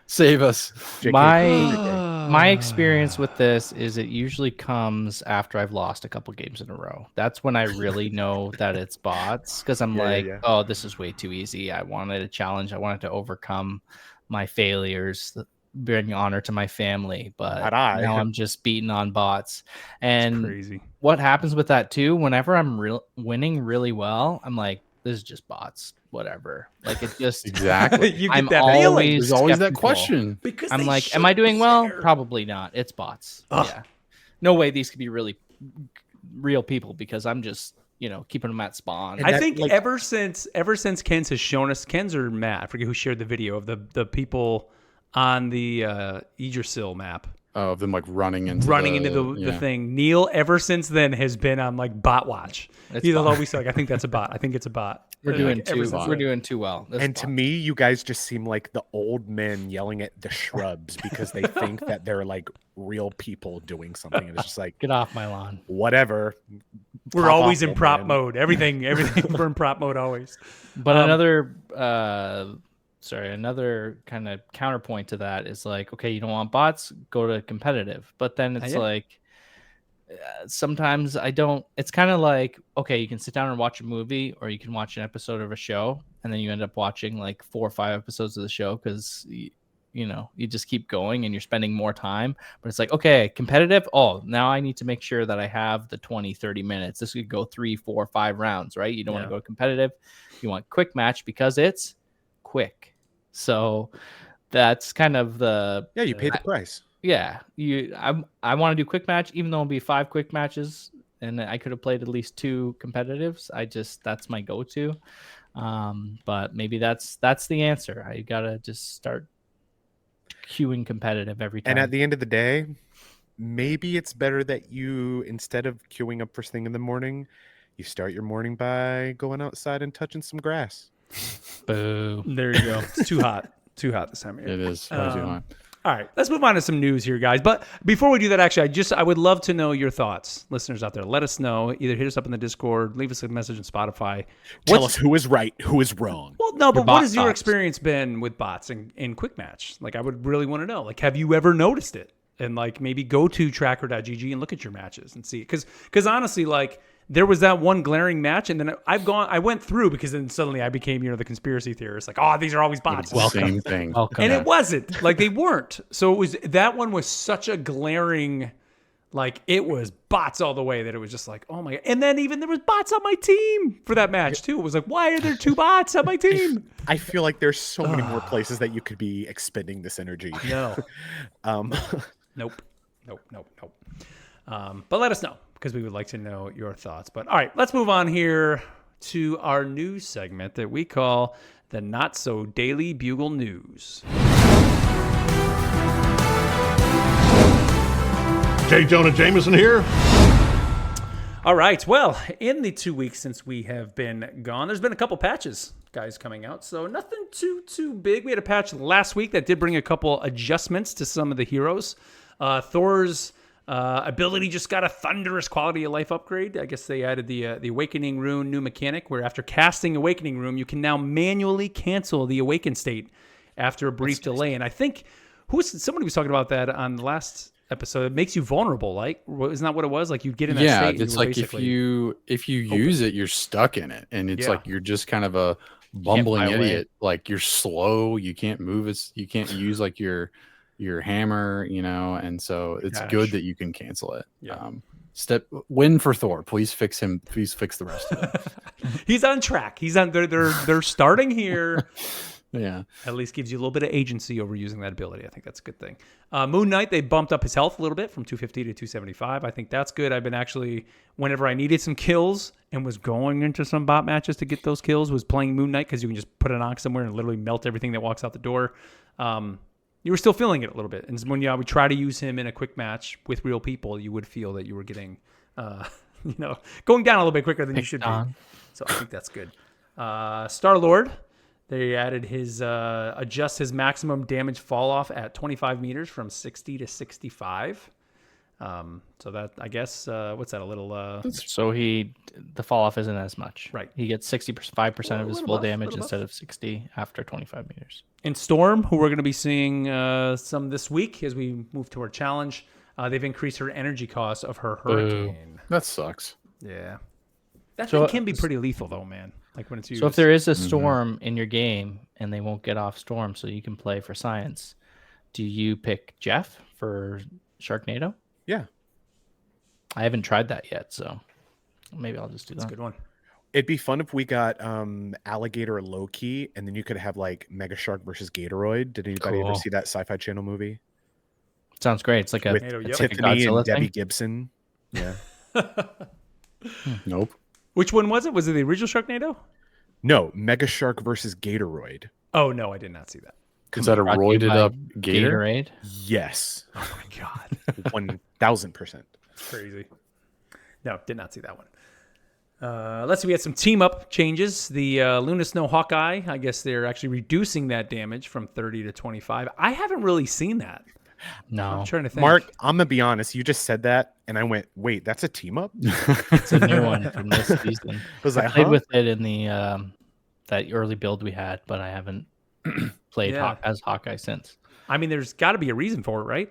save us. My experience with this is it usually comes after I've lost a couple games in a row. That's when I really know that it's bots, because I'm oh, this is way too easy. I wanted a challenge. I wanted to overcome my failures, bring honor to my family, but now I'm just beating on bots. And crazy. What happens with that too, whenever I'm winning really well, I'm like, this is just bots, whatever. Like, it just exactly. You get I'm that always feeling. There's always that skeptical. question. Because I'm like, am I doing well? Probably not. It's bots. Yeah. No way these could be really real people, because I'm just, keeping them at spawn. I think ever since Ken's has shown us, Ken's or Matt, I forget who shared the video of the people on the Yggdrasil map. Oh, of them like running into the thing. Neil, ever since then, has been on like bot watch. He's always like, I think that's a bot. I think it's a bot. We're doing too well. And to me, you guys just seem like the old men yelling at the shrubs because they think that they're like real people doing something. And it's just like, get off my lawn. Whatever. We're always in prop mode. Everything we're in prop mode always. But another kind of counterpoint to that is like, okay, you don't want bots, go to competitive. But then it's like, sometimes I don't. It's kind of like, okay, you can sit down and watch a movie, or you can watch an episode of a show, and then you end up watching like 4 or 5 episodes of the show because you just keep going and you're spending more time. But it's like, okay, competitive. Oh, now I need to make sure that I have the 20-30 minutes. This could go 3, 4, 5 rounds, right? You don't want to go competitive. You want quick match because it's quick. So that's kind of you pay the price. Yeah, I want to do quick match, even though it'll be 5 quick matches, and I could have played at least 2 competitives. That's my go-to. But maybe that's the answer. I gotta just start queuing competitive every time. And at the end of the day, maybe it's better that you, instead of queuing up first thing in the morning, you start your morning by going outside and touching some grass. Boo. There you go. It's too hot. Too hot this time of year. It is. Way too hot. All right, let's move on to some news here, guys. But before we do that, actually, I would love to know your thoughts, listeners out there. Let us know. Either hit us up in the Discord, leave us a message on Spotify. Tell us who is right, who is wrong. Well, no, but what bot has your thoughts. experience been with bots in Quick Match? Like, I would really want to know. Like, have you ever noticed it? And like, maybe go to tracker.gg and look at your matches and see. Because honestly, like, there was that one glaring match, and then I went through, because then suddenly I became, the conspiracy theorist. Like, oh, these are always bots. Same thing. Welcome. And it wasn't. Like, they weren't. So that one was such a glaring, like, it was bots all the way, that it was just like, oh my God. And then even there was bots on my team for that match too. It was like, why are there 2 bots on my team? I feel like there's so many more places that you could be expending this energy. No. Nope. But let us know, because we would like to know your thoughts. But all right, let's move on here to our news segment that we call the Not So Daily Bugle News. J. Jonah Jameson here. All right. Well, in the 2 weeks since we have been gone, there's been a couple patches, guys, coming out. So nothing too big. We had a patch last week that did bring a couple adjustments to some of the heroes. Thor's ability just got a thunderous quality of life upgrade. I guess they added the Awakening Rune new mechanic, where after casting Awakening Rune, you can now manually cancel the Awakened state after a brief delay. And I think somebody was talking about that on the last episode. It makes you vulnerable. Like, isn't that what it was? Like, you get in that state. Yeah, it's like if you use it, you're stuck in it, and it's like you're just kind of a bumbling idiot. Like, you're slow. You can't move. You can't use like your hammer, and so it's good that you can cancel it. Yeah. Win for Thor. Please fix him. Please fix the rest of it. He's on track. He's on. They're starting here. Yeah. At least gives you a little bit of agency over using that ability. I think that's a good thing. Moon Knight, they bumped up his health a little bit from 250 to 275. I think that's good. I've been actually, whenever I needed some kills and was going into some bot matches to get those kills, was playing Moon Knight, because you can just put an Ox somewhere and literally melt everything that walks out the door. You were still feeling it a little bit. And when you would try to use him in a quick match with real people, you would feel that you were getting, going down a little bit quicker than you should be. So I think that's good. Star-Lord, they added adjust his maximum damage fall off at 25 meters from 60 to 65. So that, I guess, what's that, a little... So the fall off isn't as much. Right. He gets 65% of his full damage instead buff. of 60 after 25 meters. In Storm, who we're going to be seeing some this week as we move to our challenge, they've increased her energy cost of her Hurricane. That sucks. Yeah. That So- thing can be pretty lethal, though, man. Like, when it's used. So if there is a storm in your game and they won't get off storm, so you can play for science, do you pick Jeff for Sharknado? Yeah. I haven't tried that yet, so maybe I'll just do That's a that. good one. It'd be fun if we got Alligator Loki, and then you could have like Mega Shark versus Gatoroid. Did anybody ever Cool. see that Sci-Fi Channel movie Sounds great. It's like a, with Tornado, it's like a Tiffany Godzilla and Debbie thing. Gibson? Yeah. Nope. Which one was it? Was it the original Sharknado? No, Mega Shark versus Gatoroid. Oh, no, I did not see that. Is that a Brought to you roided by up gator? Gatorade. Yes, Oh, my God. 1000%. It's crazy. No, did not see that one. Let's see. We had some team up changes. The Luna Snow Hawkeye, I guess they're actually reducing that damage from 30 to 25. I haven't really seen that. No, I'm trying to think. Mark, I'm gonna be honest. You just said that, and I went, "Wait, that's a team up?" it's a new one from this season. I was I like, played huh? with it in the that early build we had, but I haven't played Yeah. as Hawkeye since. I mean, there's got to be a reason for it, right?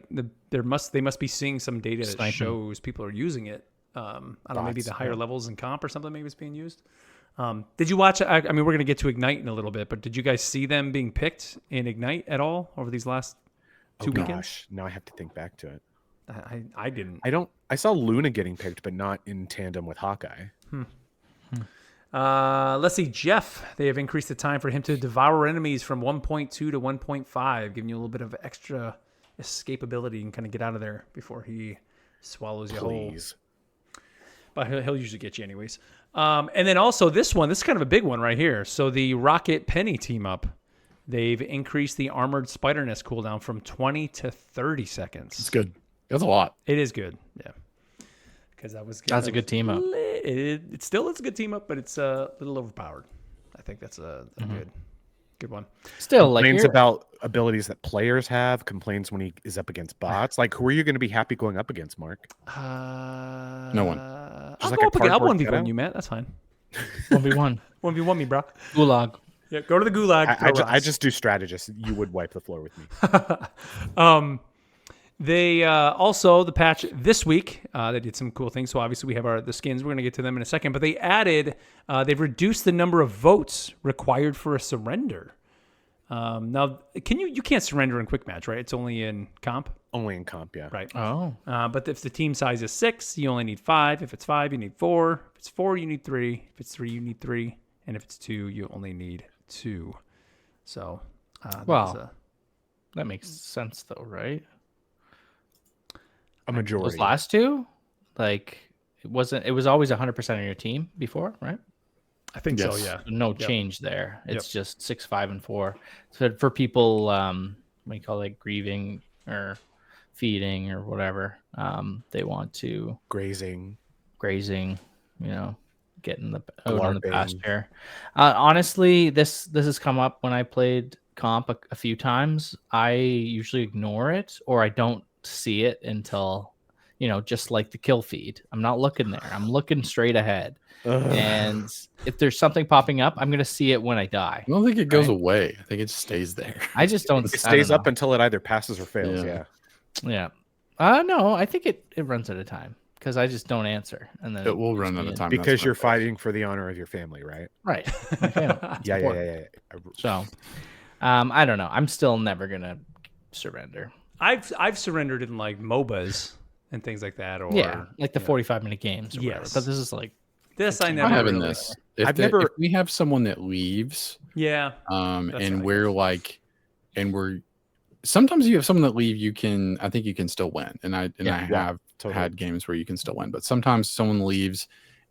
They must be seeing some data that Sniping. shows people are using it. I don't know, maybe the higher levels in comp or something. Maybe it's being used. Did you watch? I mean, we're gonna get to Ignite in a little bit, but did you guys see them being picked in Ignite at all over these last two weekends? Gosh, now I have to think back to it. I didn't. I saw Luna getting picked, but not in tandem with Hawkeye. Let's see, Jeff. They have increased the time for him to devour enemies from 1.2 to 1.5, giving you a little bit of extra escapability and kind of get out of there before he swallows you whole. Please. But he'll usually get you anyways. And then also this is kind of a big one right here. So the Rocket Penny team up, they've increased the Armored Spider Nest cooldown from 20 to 30 seconds. It's good. That's a lot. It is good. Yeah. Because That's a good team up. It still is a good team up, but it's a little overpowered. I think that's a good one. Still, like Complains you're- about abilities that players have. Complains when he is up against bots. Like, who are you going to be happy going up against, Mark? No one. I'll Just like go a up again. I'll cardboard 1v1 cutout? you, Matt. That's fine. 1v1 1v1 me, bro. gulag. Yeah, go to the gulag. I just do strategist. You would wipe the floor with me. They also the patch this week. They did some cool things. So obviously we have the skins. We're gonna get to them in a second. But they added. They've reduced the number of votes required for a surrender. Now, you can't surrender in quick match, right? It's only in comp, Only in comp, yeah. right? Oh, But if the team size is 6, you only need 5. If it's 5, you need 4. If it's 4, you need 3. If it's 3, you need 3. And if it's 2, you only need 2. So, Wow. That makes sense though, right? A majority. Those last two, like it was always 100% of your team before, right? I think so. Yes. Yeah. No change there. It's just 6, 5, and 4. So for people, what do you call it, grieving or feeding or whatever, they want to Grazing. grazing, getting the out on the Larping. pasture. Honestly, this has come up when I played comp a few times. I usually ignore it or I don't see it until just like the kill feed. I'm not looking there. I'm looking straight ahead. And if there's something popping up, I'm gonna see it when I die. I don't think it goes away. I think it just stays there. I just don't. It I stays don't up until it either passes or fails. Yeah. Yeah. Yeah. No, I think it runs at a time because I just don't answer, and then It will puts run me out of in. time. Because that's you're what it fighting for the honor of your family, right? Right. My family. Yeah. Support. I- So, I don't know. I'm still never gonna surrender. I've surrendered in like MOBAs and things like that. Or Like the 45-minute games. Or whatever. Yes. But this is like this. I I'm never. having really- this. If I've never- if we have someone that leaves, Yeah. and what I we're like, and we're sometimes you have someone that leave, I think you can still win. And I have totally. had games where you can still win, but sometimes someone leaves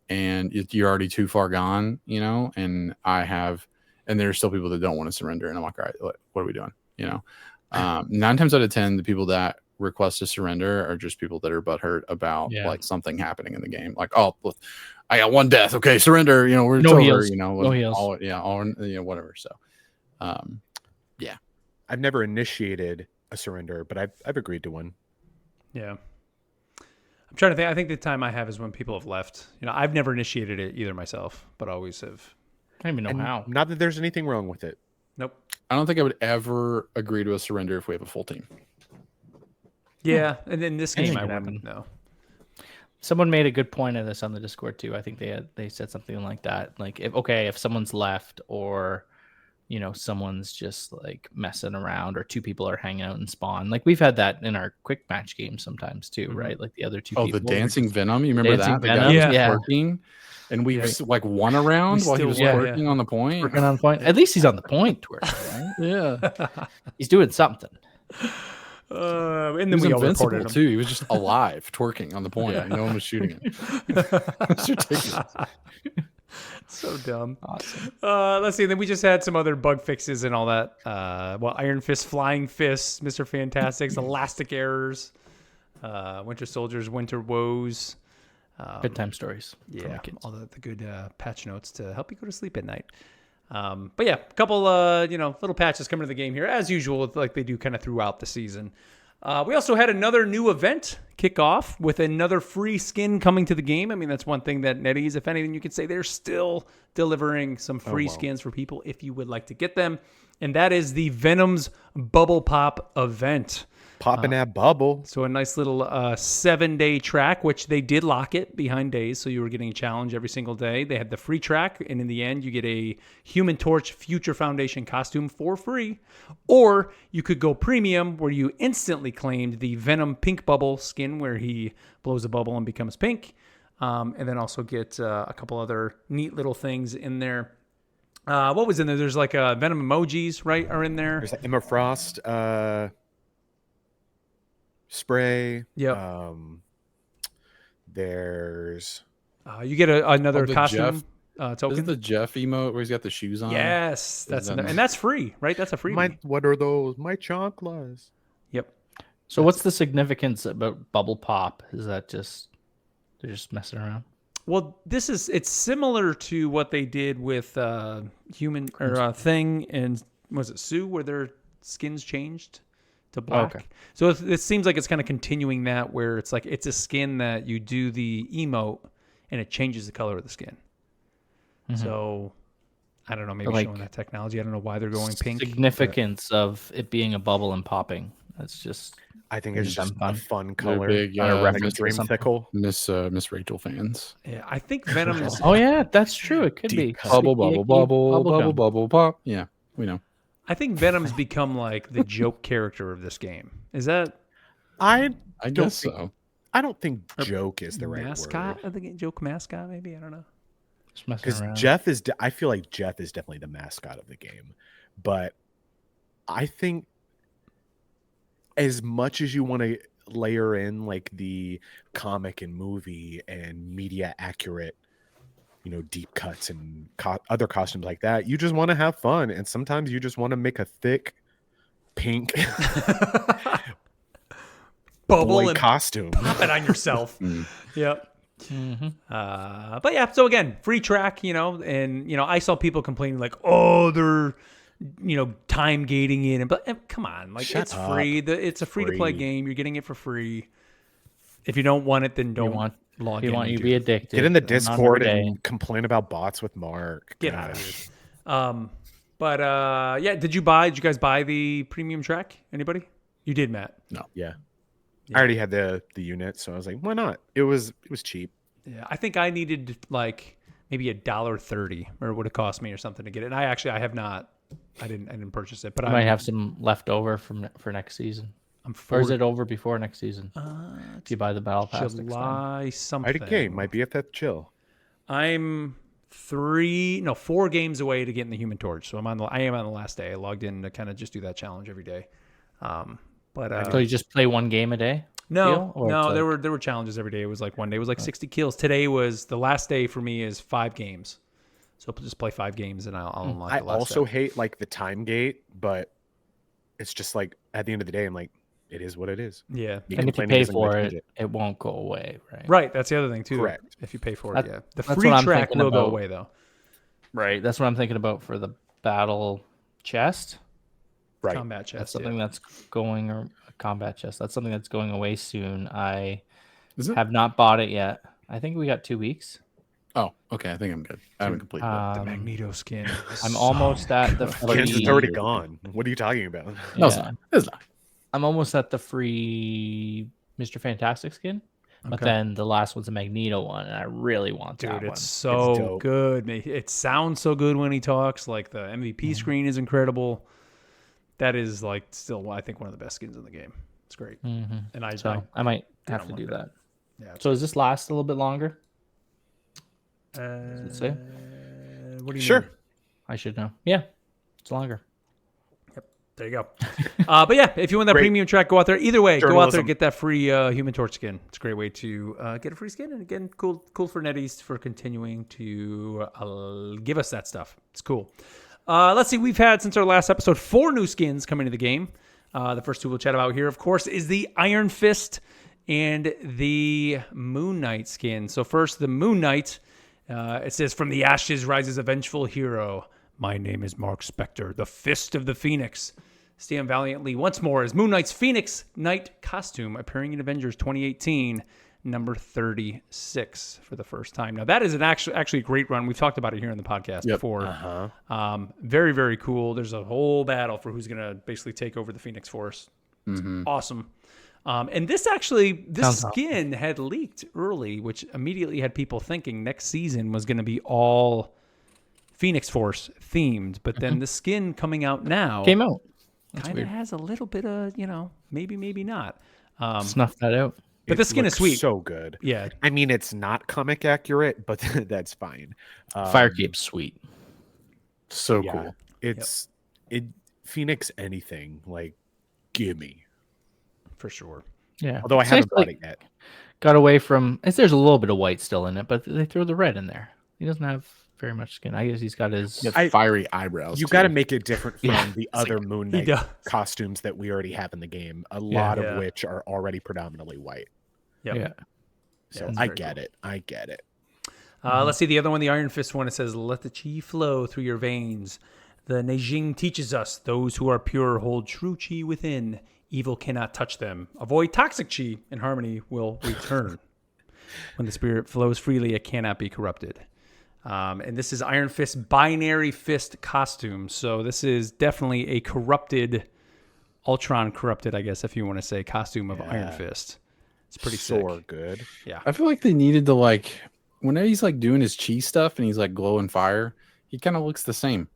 and you're already too far gone, and and there's still people that don't want to surrender. And I'm like, all right, what are we doing? 9 times out of 10, the people that request to surrender are just people that are butthurt about like something happening in the game. Like, oh, look, I got 1 death. Okay, surrender. We're No over, heals. No heals. Whatever. So, I've never initiated a surrender, but I've agreed to one. Yeah. I'm trying to think. I think the time I have is when people have left. I've never initiated it either myself, but always have. I don't even know And how. not that there's anything wrong with it. Nope. I don't think I would ever agree to a surrender if we have a full team. Yeah, and in this game, Anything I can wouldn't know. Someone made a good point of this on the Discord too. I think they said something like that. Like if someone's left or someone's just like messing around or 2 people are hanging out in spawn. Like we've had that in our quick match games sometimes too, right? Like the other 2 people. The dancing Venom. You remember Dancing that? The Venom? guy was Yeah. twerking, and we like won a round while he was still won, twerking on the point. Working on point. At least he's on the point twerking, right? Yeah, He's doing something. And he then was we all invincible reported him. too. He was just alive twerking on the point. And no one was shooting him. It's ridiculous. So dumb. Awesome. Let's see. Then we just had some other bug fixes and all that. Iron Fist, Flying Fists, Mr. Fantastics, Elastic Errors, Winter Soldiers, Winter Woes. Bedtime stories. for my Yeah, kids. all the good patch notes to help you go to sleep at night. But yeah, a couple little patches coming to the game here as usual, like they do kind of throughout the season. We also had another new event kick off with another free skin coming to the game. I mean, that's one thing that NetEase, if anything, you could say they're still delivering some free skins for people if you would like to get them. And that is the Venoms Bubble Pop event. Popping that bubble. So a nice little 7-day track, which they did lock it behind days. So you were getting a challenge every single day. They had the free track. And in the end, you get a Human Torch Future Foundation costume for free. Or you could go premium, where you instantly claimed the Venom Pink Bubble skin, where he blows a bubble and becomes pink. And then also get a couple other neat little things in there. What was in there? There's like Venom emojis, right, are in there. There's Emma Frost spray. Yep. There's You get another the costume Isn't token. the Jeff emote where he's got the shoes on? Yes, that's that- and that's free, right? That's a free. what are those? My chanclas. Yep. So what's the significance about bubble pop? Is that just they're just messing around? Well, it's similar to what they did with human or Thing and was it Sue, where their skins changed to black. okay. So it seems like it's kind of continuing that, where it's like it's a skin that you do the emote and it changes the color of the skin. So I don't know, maybe Like, showing that technology. I don't know why they're going pink. Significance of it being a bubble and popping. That's just I think it's just fun. a fun They're color. big, on a Miss- Revenant Dreamsicle. Miss Rachel fans. Yeah, I think Venom is. Oh yeah, that's true. It could be Deep cut. Bubble, Squeaky bubble, icky bubble, bubble, gum. bubble, pop. Yeah, we know. I think Venom's become like the joke character of this game. Is that I I don't guess think, so. I don't think joke is the right mascot word. of the game? Joke mascot, maybe? I don't know. Just messing Because around. Jeff is, I feel like Jeff is definitely the mascot of the game. But I think as much as you want to layer in like the comic and movie and media accurate, deep cuts and other costumes like that, you just want to have fun. And sometimes you just want to make a thick pink Bubble boy and costume. pop it on yourself. Yep. But yeah, so again, free track, and I saw people complaining like, oh, they're time gating it, but come on, like Shut it's up. free. It's a free to play Free. game. You're getting it for free. If you don't want it, then don't log in. You want and you do be it. addicted. Get in the Not Discord every day. and complain about bots with Mark. Get God. out of here. But yeah, did you guys buy the premium track? Anybody? You did, Matt. Yeah. I already had the unit, so I was like, why not? It was cheap. Yeah, I think I needed like maybe $1.30 or it would have cost me or something to get it. And I have not. I didn't purchase it, but I might have some left over for next season. I'm Or is it over before next season? If you buy the battle pass next time. July something. IDK, my BFF chill. I'm 4 games away to getting the Human Torch. So I am on the last day. I logged in to kind of just do that challenge every day. So you just play one game a day? No, Or it's there like- were challenges every day. It was like one day was like 60 kills. Today was the last day for me is 5 games. So just play 5 games and I'll unlock I the last also day. hate like the time gate, but it's just like at the end of the day, I'm like, it is what it is. Yeah. And if you complaining pay isn't gonna for change it, it won't go away, right? Right. That's the other thing too. Correct. If you pay for it, That- yeah. The that's free what I'm track thinking will go about. away though. Right. That's what I'm thinking about for the battle chest. Right. Combat chest. That's something that's going, or a combat chest. That's something that's going away soon. I Is it? have not bought it yet. I think we got 2 weeks. Oh, okay. I think I'm good. I haven't completed that. The Magneto skin. I'm almost at the free. Kansas already gone. What are you talking about? No, it's Yeah. not. It's not. I'm almost at the free Mr. Fantastic skin, but Okay. then the last one's a Magneto one, and I really want that Dude, one. it's so dope. good. It sounds so good when he talks. Like the MVP screen is incredible. That is like still, I think, one of the best skins in the game. It's great. Mhm. And So I might have to unlock do it. that. Yeah. So does this last a little bit longer? it say? What do you Sure. mean? I should know. Yeah, it's longer. There you go. But yeah, if you want that Great. premium track, go out there. Either way, go out there Journalism. and get that free Human Torch skin. It's a great way to get a free skin. And again, cool for Netties for continuing to give us that stuff. It's cool. Let's see. We've had, since our last episode, 4 new skins coming to the game. The first 2 we'll chat about here, of course, is the Iron Fist and the Moon Knight skin. So first, the Moon Knight. It says, "From the ashes rises a vengeful hero. My name is Mark Spector, the Fist of the Phoenix. Stand valiantly once more as Moon Knight's Phoenix Knight costume, appearing in Avengers 2018, number 36 for the first time." Now, that is actually a great run. We've talked about it here on the podcast before. Very, very cool. There's a whole battle for who's going to basically take over the Phoenix Force. It's awesome. And this skin had leaked early, which immediately had people thinking next season was going to be all Phoenix Force themed. But then the skin coming out now Came out. That's kind of weird. has a little bit of, maybe not. Snuff that out. But the skin is looks sweet. So good. Yeah. I mean, it's not comic accurate, but that's fine. Firekeep's sweet. So Yeah, cool. it's Phoenix anything like gimme. For sure. Yeah. Although I It's haven't nice, bought it yet. Got away from. There's a little bit of white still in it, but they throw the red in there. He doesn't have very much skin. I guess he's got his. He has fiery eyebrows. You too. got to make it different from Yeah, the other Moon he Knight does. costumes that we already have in the game. A lot Yeah. of which are already predominantly white. Yep. Yeah. So it's I very get it. I get it. Let's see the other one, the Iron Fist one. It says, "Let the chi flow through your veins. The Neijing teaches us those who are pure hold true chi within. Evil cannot touch them. Avoid toxic chi, and harmony will return. When the spirit flows freely, it cannot be corrupted." And this is Iron Fist binary fist costume. So this is definitely a corrupted, Ultron corrupted, I guess, if you want to say, costume of Iron Fist. It's pretty So sick. good. Yeah. I feel like they needed to like whenever he's like doing his chi stuff and he's like glowing fire, he kind of looks the same.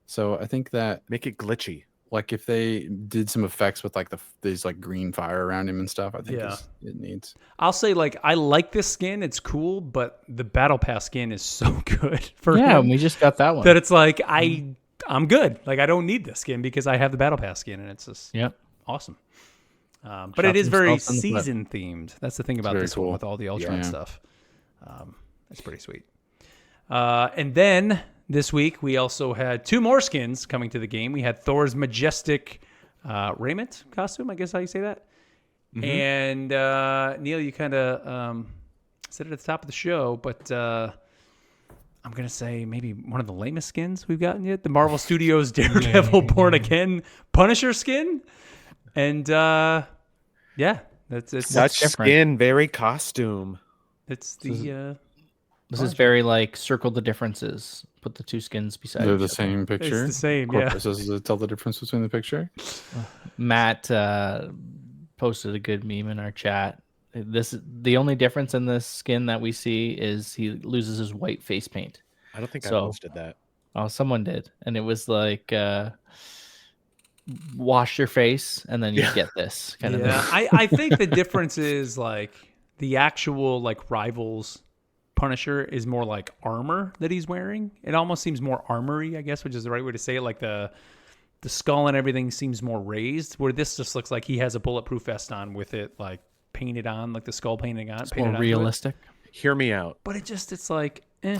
So I think that Make it glitchy. like if they did some effects with like these like green fire around him and stuff, I think Yeah. it needs. I'll say, like, I like this skin. It's cool, but the Battle Pass skin is so good for Yeah, him we just got that one. that it's like, I'm good. Like, I don't need this skin because I have the Battle Pass skin, and it's just Yep. awesome. But Shot it is very himself in the foot. season themed. That's the thing about very this one cool. with all the Ultron Yeah. stuff. It's pretty sweet. And then this week we also had 2 more skins coming to the game. We had Thor's majestic raiment costume. I guess how you say that. And Neil, you kind of said it at the top of the show, but I'm gonna say maybe one of the lamest skins we've gotten yet. The Marvel Studios Daredevil Born Again Punisher skin. And yeah, it's Such different. skin, very costume. it's the This is very like circle the differences. Put the 2 skins beside They're each the other. same picture. it's the same, yeah. Corpus does it tell the difference between the picture? Matt posted a good meme in our chat. This the only difference in this skin that we see is he loses his white face paint. I don't think I So- posted that. Oh, someone did, and it was like wash your face and then you get this kind of Yeah, thing. I think the difference is like the actual like Rivals Punisher is more like armor that he's wearing. It almost seems more armory, I guess, which is the right way to say it. Like the skull and everything seems more raised, where this just looks like he has a bulletproof vest on with it like painted on, like the skull painting on. It's painted more onto it. realistic. Hear me out. But it's like, eh.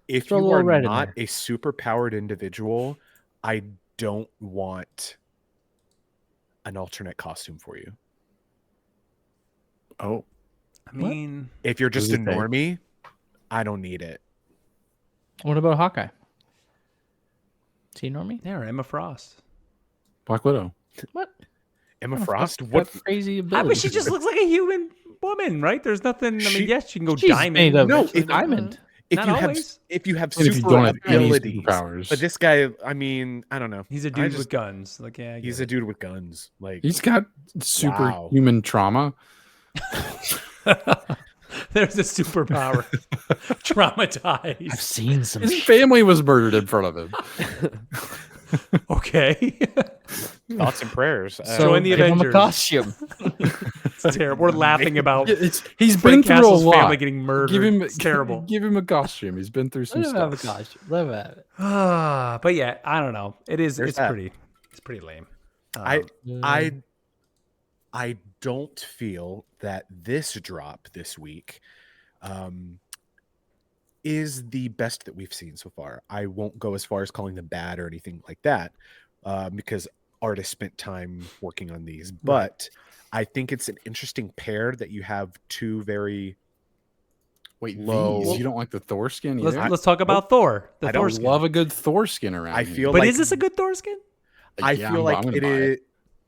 If Throw a you little are red in not there. a super powered individual, I don't want an alternate costume for you. Oh, I mean, If you're just a Does it say? normie, I don't need it. What about Hawkeye? Is he normie? yeah, or Emma Frost. Black Widow. What? Emma Oh, Frost? got What? crazy I ability? mean, she just looks like a human woman, right? There's nothing. I mean, She- yes, she can go She's diamond. made of No, if- diamond. If Not you always. have And if you don't have any abilities, superpowers. but this guy, I mean, I don't know. He's a I dude just- with guns. Like, yeah, I He's get a dude with guns. Like He's got superhuman trauma. There's a superpower. I've Traumatized. seen some. His family was murdered in front of him. Okay. thoughts and prayers. Join the give him a Avengers. costume. It's terrible. We're laughing about He's Frank been through a Castle's lot. family getting murdered. Give him, It's terrible. Give him a costume. He's been through some Let him have a stuff. costume. Let him have it. But yeah, I don't know. There's It's that. pretty lame. I don't feel that this drop this week is the best that we've seen so far. I won't go as far as calling them bad or anything like that because artists spent time working on these. But I think it's an interesting pair that you have 2 very Wait, low. these? You don't like the Thor skin either? Let's talk about Thor. The I Thor don't skin. love a good Thor skin around I here. feel But like is this a good Thor skin? I Yeah, feel I'm like gonna it buy is.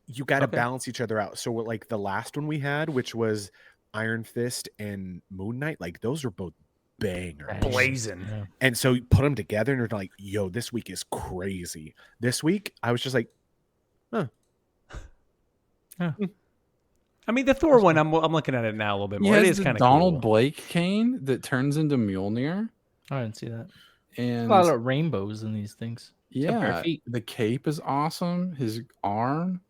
You got to Okay. balance each other out. So, like the last one we had, which was Iron Fist and Moon Knight, like those are both bangers. Blazing. Yeah. And so you put them together, and you're like, "Yo, this week is crazy." This week, I was just like, I mean, the Thor one, I'm looking at it now a little bit He more. It has is the kind of Donald cool. Blake cane that turns into Mjolnir, I didn't see that. and A lot of rainbows in these things. yeah, feet. the cape is awesome. His arm,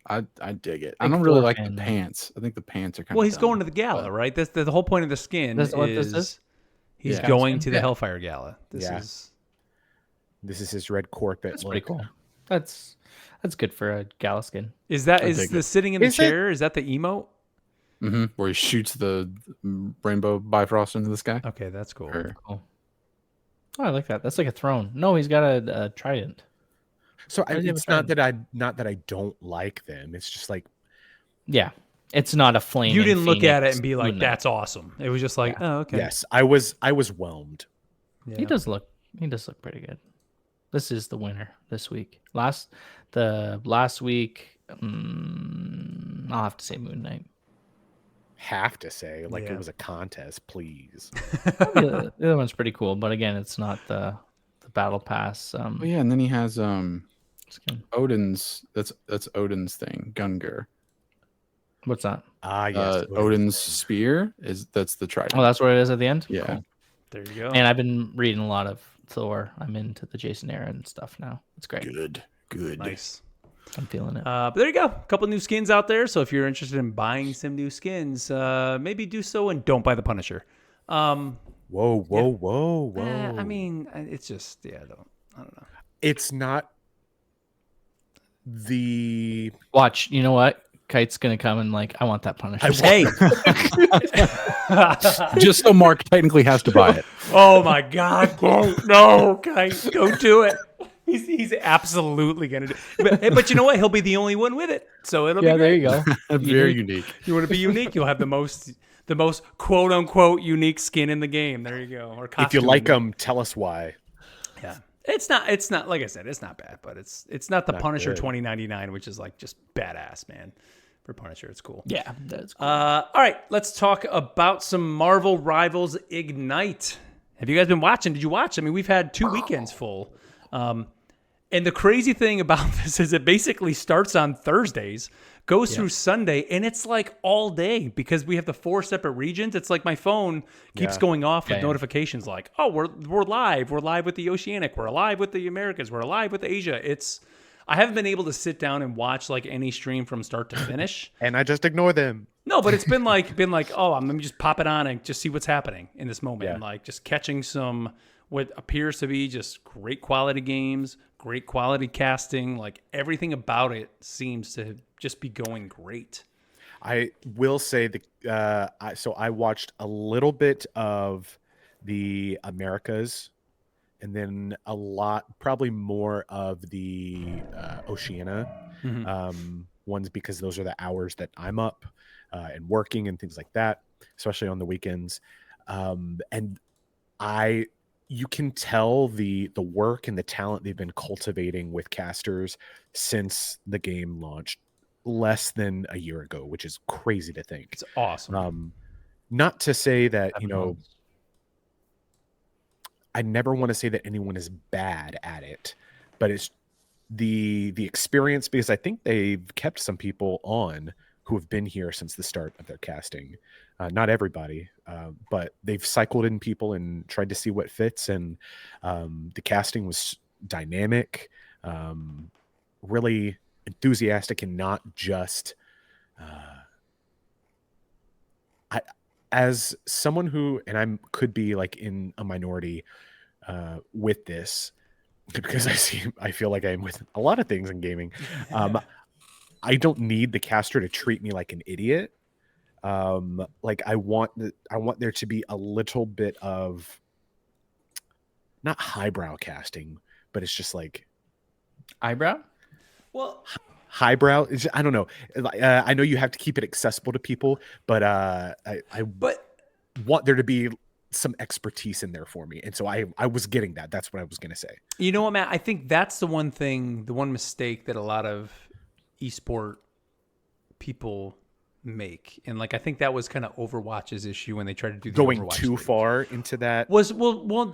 I dig it. I Big don't really Thor like fan, the man. pants. I think the pants are kind Well, of. he's going to the gala, right? That's the whole point of the skin. That's what this is? He's Yeah. going to the Yeah. Hellfire Gala. This Yeah. is "This is his red carpet." That's look. pretty cool. That's good for a gala skin. is that I is dig the it. sitting in the Is it? chair? Is that the emote? where he shoots the rainbow Bifrost into the sky. Okay, that's cool. Or- Cool. Oh, I like that. That's like a throne. No, he's got a trident. So Why does he have a it's not trident? that I don't like them. It's just like Yeah, it's not a flaming. You didn't look at it phoenix and be like, Moon Knight. "That's awesome." It was just like, Yeah. "Oh, okay." yes, I was whelmed. Yeah. He does look pretty good. This is the winner this week. Last week, I'll have to say Moon Knight. Have to say, like Yeah. it was a contest, please. The other one's pretty cool, but again, it's not the battle pass. Oh yeah, and then he has Skin. Odin's. That's Odin's thing. Gungur. What's that? Ah, yes. Odin's spear that's the trident. Oh, that's what it is at the end. Yeah. Cool. There you go. And I've been reading a lot of Thor. I'm into the Jason Aaron stuff now. It's great. Good. Nice. I'm feeling it. But there you go. A couple new skins out there. So if you're interested in buying some new skins, maybe do so and don't buy the Punisher. Whoa. I mean, it's just I don't know. It's not the Watch. You know what? Kite's gonna come and like, I want that Punisher. Hey. Just so Mark technically has to buy it. Oh my God! No, guys, don't do it. He's absolutely gonna do it. But you know what? He'll be the only one with it, so it'll Yeah, be there great. you go. Very unique. You want to be unique? You'll have the most quote unquote unique skin in the game. There you go. Or if you costume like in the- them, tell us why. yeah. It's not like I said. It's not bad, but it's not the Not Punisher good. 2099, which is like just badass, man. For Punisher, it's cool. Yeah, that's cool. All right, let's talk about some Marvel Rivals Ignite. Have you guys been watching? Did you watch? I mean, we've had 2 weekends full. And the crazy thing about this is it basically starts on Thursdays, goes through Sunday, and it's like all day because we have the 4 separate regions. It's like my phone keeps going off with notifications like, oh, we're live. We're live with the Oceanic. We're live with the Americas. We're live with Asia. I haven't been able to sit down and watch like any stream from start to finish. And I just ignore them. No, but it's been like, oh, let me just pop it on and just see what's happening in this moment. Yeah. And like just catching some what appears to be just great quality games, great quality casting. Like everything about it seems to just be going great. I will say so I watched a little bit of the Americas, and then a lot, probably more of the Oceania ones, because those are the hours that I'm up and working and things like that, especially on the weekends. And you can tell the work and the talent they've been cultivating with casters since the game launched less than a year ago, which is crazy to think. It's awesome. Not to say that, 7 months. I never want to say that anyone is bad at it, but it's the experience, because I think they've kept some people on who have been here since the start of their casting. Not everybody, but they've cycled in people and tried to see what fits. And the casting was dynamic, really enthusiastic, and not just as someone who, and I could be like in a minority with this, because I feel like I'm with a lot of things in gaming. I don't need the caster to treat me like an idiot. Like I want there to be a little bit of not highbrow casting, but it's just like Eyebrow? Well, highbrow. I don't know. I know you have to keep it accessible to people, but I want there to be some expertise in there for me. And so I was getting that. That's what I was going to say. you know what, Matt? I think that's the one mistake that a lot of esport people make. And like, I think that was kind of Overwatch's issue when they tried to do the Going Overwatch too League. far into that. Was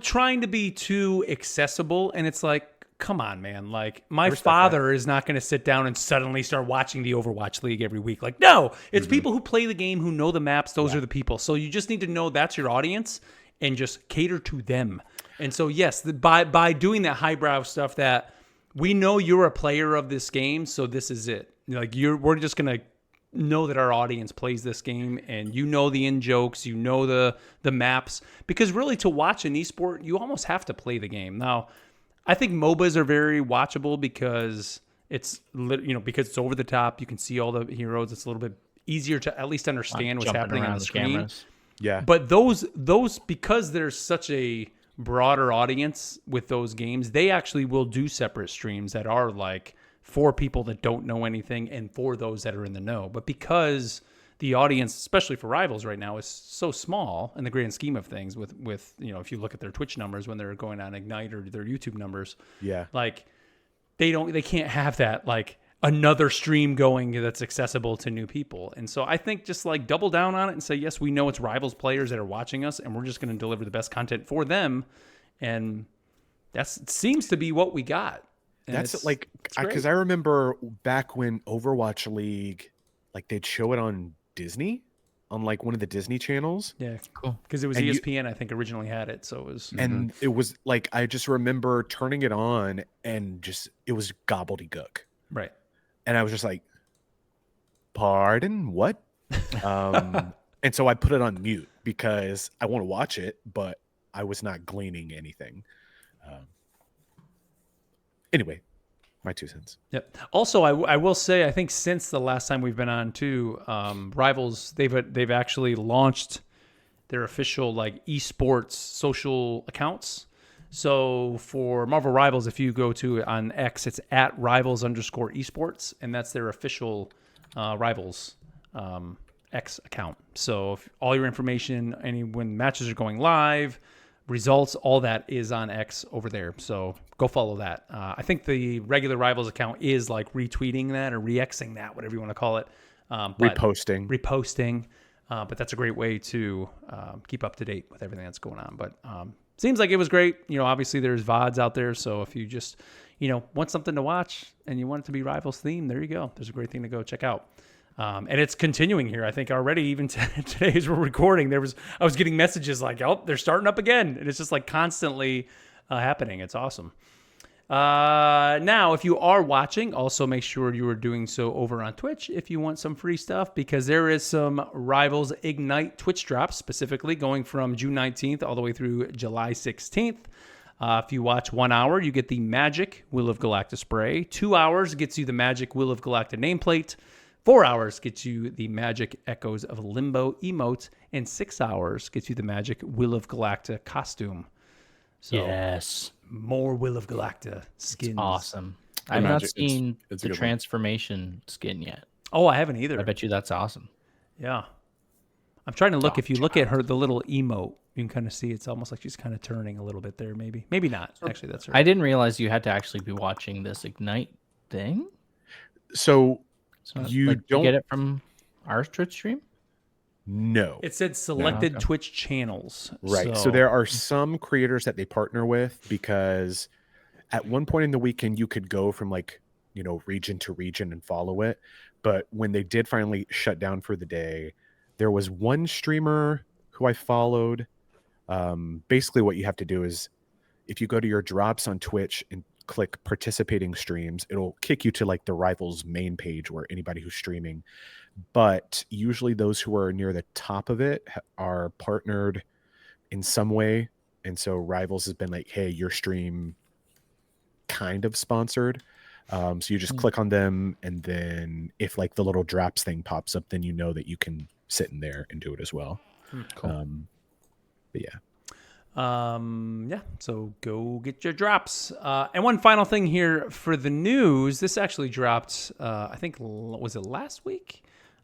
trying to be too accessible. And it's like, come on, man. Like my father is not going to sit down and suddenly start watching the Overwatch League every week. Like, no, it's people who play the game, who know the maps. Those are the people. So you just need to know that's your audience and just cater to them. And so, yes, by doing that highbrow stuff, that we know you're a player of this game. So this is it. Like we're just going to know that our audience plays this game, and you know the in jokes, you know the maps, because really to watch an esport, you almost have to play the game. Now, I think MOBAs are very watchable because it's because it's over the top. You can see all the heroes. It's a little bit easier to at least understand what's Jumping happening on around the screen. cameras. Yeah. But those because there's such a broader audience with those games, they actually will do separate streams that are like for people that don't know anything and for those that are in the know. But because the audience, especially for Rivals right now, is so small in the grand scheme of things with if you look at their Twitch numbers when they're going on Ignite or their YouTube numbers, like they can't have that like another stream going that's accessible to new people. And so I think just like double down on it and say, yes, we know it's Rivals players that are watching us and we're just going to deliver the best content for them. And that seems to be what we got. And that's like, because I remember back when Overwatch League, like they'd show it on Disney, on like one of the Disney channels. Yeah, cool. Because it was ESPN, I think, originally had it. So it was. And it was like, I just remember turning it on and just, it was gobbledygook. Right. And I was just like, pardon, what? And so I put it on mute because I want to watch it, but I was not gleaning anything. Anyway, my 2 cents. Yep. Also, I will say, I think since the last time we've been on too, Rivals, they've actually launched their official like esports social accounts. So for Marvel Rivals, if you go to on X, it's at Rivals_esports, and that's their official Rivals X account. So if all your information, when matches are going live, results, all that is on X over there. So go follow that. I think the regular Rivals account is like retweeting that or re-Xing that, whatever you want to call it. Reposting. But that's a great way to keep up to date with everything that's going on. But seems like it was great. Obviously there's VODs out there. So if you just, want something to watch and you want it to be Rivals themed, there you go. There's a great thing to go check out. And it's continuing here. I think already, even today as we're recording, I was getting messages like, oh, they're starting up again. And it's just like constantly happening. It's awesome. Now, if you are watching, also make sure you are doing so over on Twitch if you want some free stuff, because there is some Rivals Ignite Twitch drops, specifically going from June 19th all the way through July 16th. If you watch 1 hour, you get the Magic Will of Galacta spray. 2 hours gets you the Magic Will of Galacta nameplate. 4 hours gets you the Magic Echoes of Limbo emote, and 6 hours gets you the Magic Will of Galacta costume. So, yes, more Will of Galacta skins. It's awesome. I've not seen the transformation skin yet. Oh, I haven't either. I bet you that's awesome. Yeah, I'm trying to look. If you look at the little emote, you can kind of see it's almost like she's kind of turning a little bit there. Maybe not. Actually, that's her. I didn't realize you had to actually be watching this Ignite thing. So you don't get it from our Twitch stream? No. It said selected Twitch channels. Right. So there are some creators that they partner with, because at one point in the weekend, you could go from region to region and follow it. But when they did finally shut down for the day, there was one streamer who I followed. Basically what you have to do is, if you go to your drops on Twitch and click participating streams, it'll kick you to like the Rivals main page where anybody who's streaming. But usually those who are near the top of it are partnered in some way. And so Rivals has been like, hey, your stream kind of sponsored. So you just click on them, and then if like the little drops thing pops up, then you know that you can sit in there and do it as well. Cool. But yeah. So go get your drops. And one final thing here for the news. This actually dropped, I think, was it last week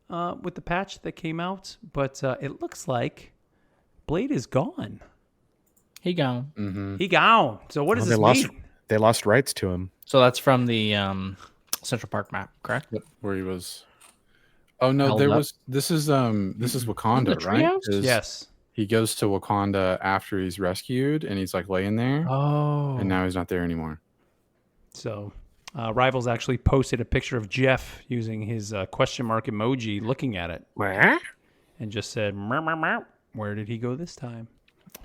with the patch that came out? But it looks like Blade is gone. He gone. Mm-hmm. He gone. So what does this mean? They lost rights to him. So that's from the Central Park map, correct? Yep, where he was. Oh no, this is Wakanda, right? Yes. He goes to Wakanda after he's rescued, and he's like laying there. Oh. And now he's not there anymore. So Rivals actually posted a picture of Jeff using his question mark emoji looking at it. And just said, meow, meow, meow. Where did he go this time?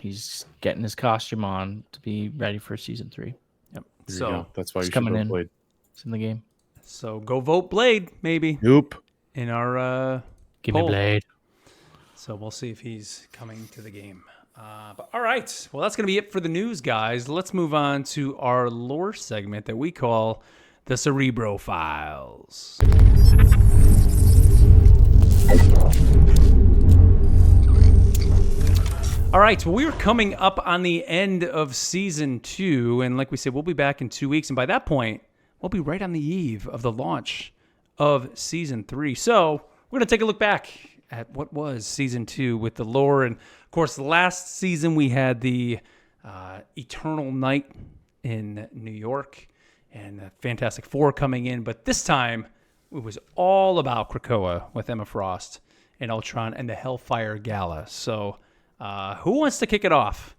He's getting his costume on to be ready for season 3. Yep. So that's why you should coming vote in. Blade. It's in the game. So go vote Blade, maybe. Nope. In our Give poll. me Blade. So we'll see if he's coming to the game. But all right. Well, that's going to be it for the news, guys. Let's move on to our lore segment that we call the Cerebro Files. All All right, well, we're coming up on the end of season 2, and like we said, we'll be back in 2 weeks, and by that point, we'll be right on the eve of the launch of season 3. So we're going to take a look back at what was season 2 with the lore, and of course, last season we had the Eternal Night in New York, and the Fantastic Four coming in, but this time it was all about Krakoa with Emma Frost and Ultron and the Hellfire Gala. So who wants to kick it off?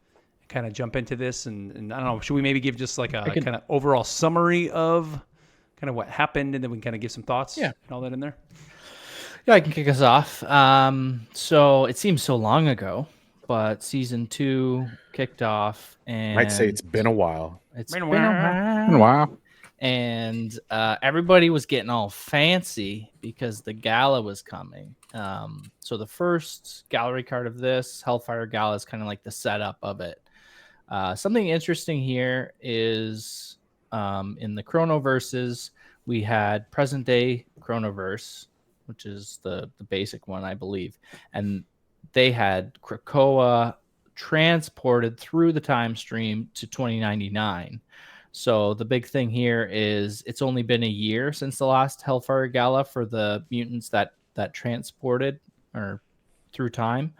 Kind of jump into this, and I don't know, should we maybe give just like a kind of overall summary of kind of what happened, and then we can kind of give some thoughts and all that in there? Yeah, I can kick us off. So it seems so long ago, but season 2 kicked off, and I'd say it's been a while. It's Been a been a while. Wow. And everybody was getting all fancy because the gala was coming. So the first gallery card of this Hellfire Gala is kind of like the setup of it. Something interesting here is in the Chronoverses, we had present day Chronoverse, which is the basic one, I believe. And they had Krakoa transported through the time stream to 2099. So the big thing here is it's only been a year since the last Hellfire Gala for the mutants that transported or through time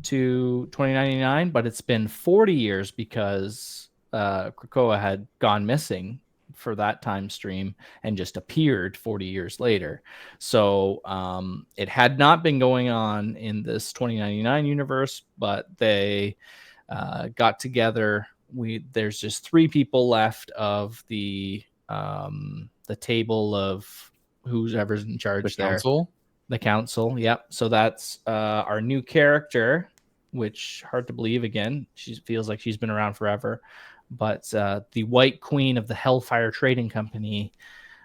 to 2099, but it's been 40 years because Krakoa had gone missing for that time stream and just appeared 40 years later. So it had not been going on in this 2099 universe, but they got together. There's just 3 people left of the table of whoever's in charge there. The council. Yep. So that's our new character, which hard to believe again. She feels like she's been around forever. But the White Queen of the Hellfire Trading Company,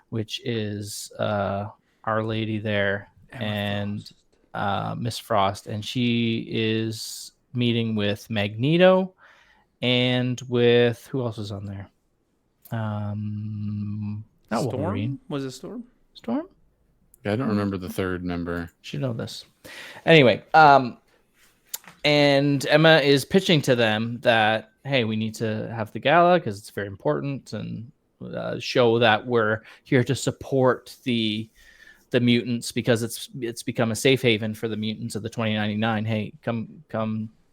which is Our Lady there, and Miss Frost. And she is meeting with Magneto and with who else was on there? Not Storm? Wolverine. Was it Storm? Storm? Yeah, I don't remember the third member. Should know this. Anyway, and Emma is pitching to them that, hey, we need to have the gala because it's very important and show that we're here to support the mutants because it's become a safe haven for the mutants of the 2099. Hey, come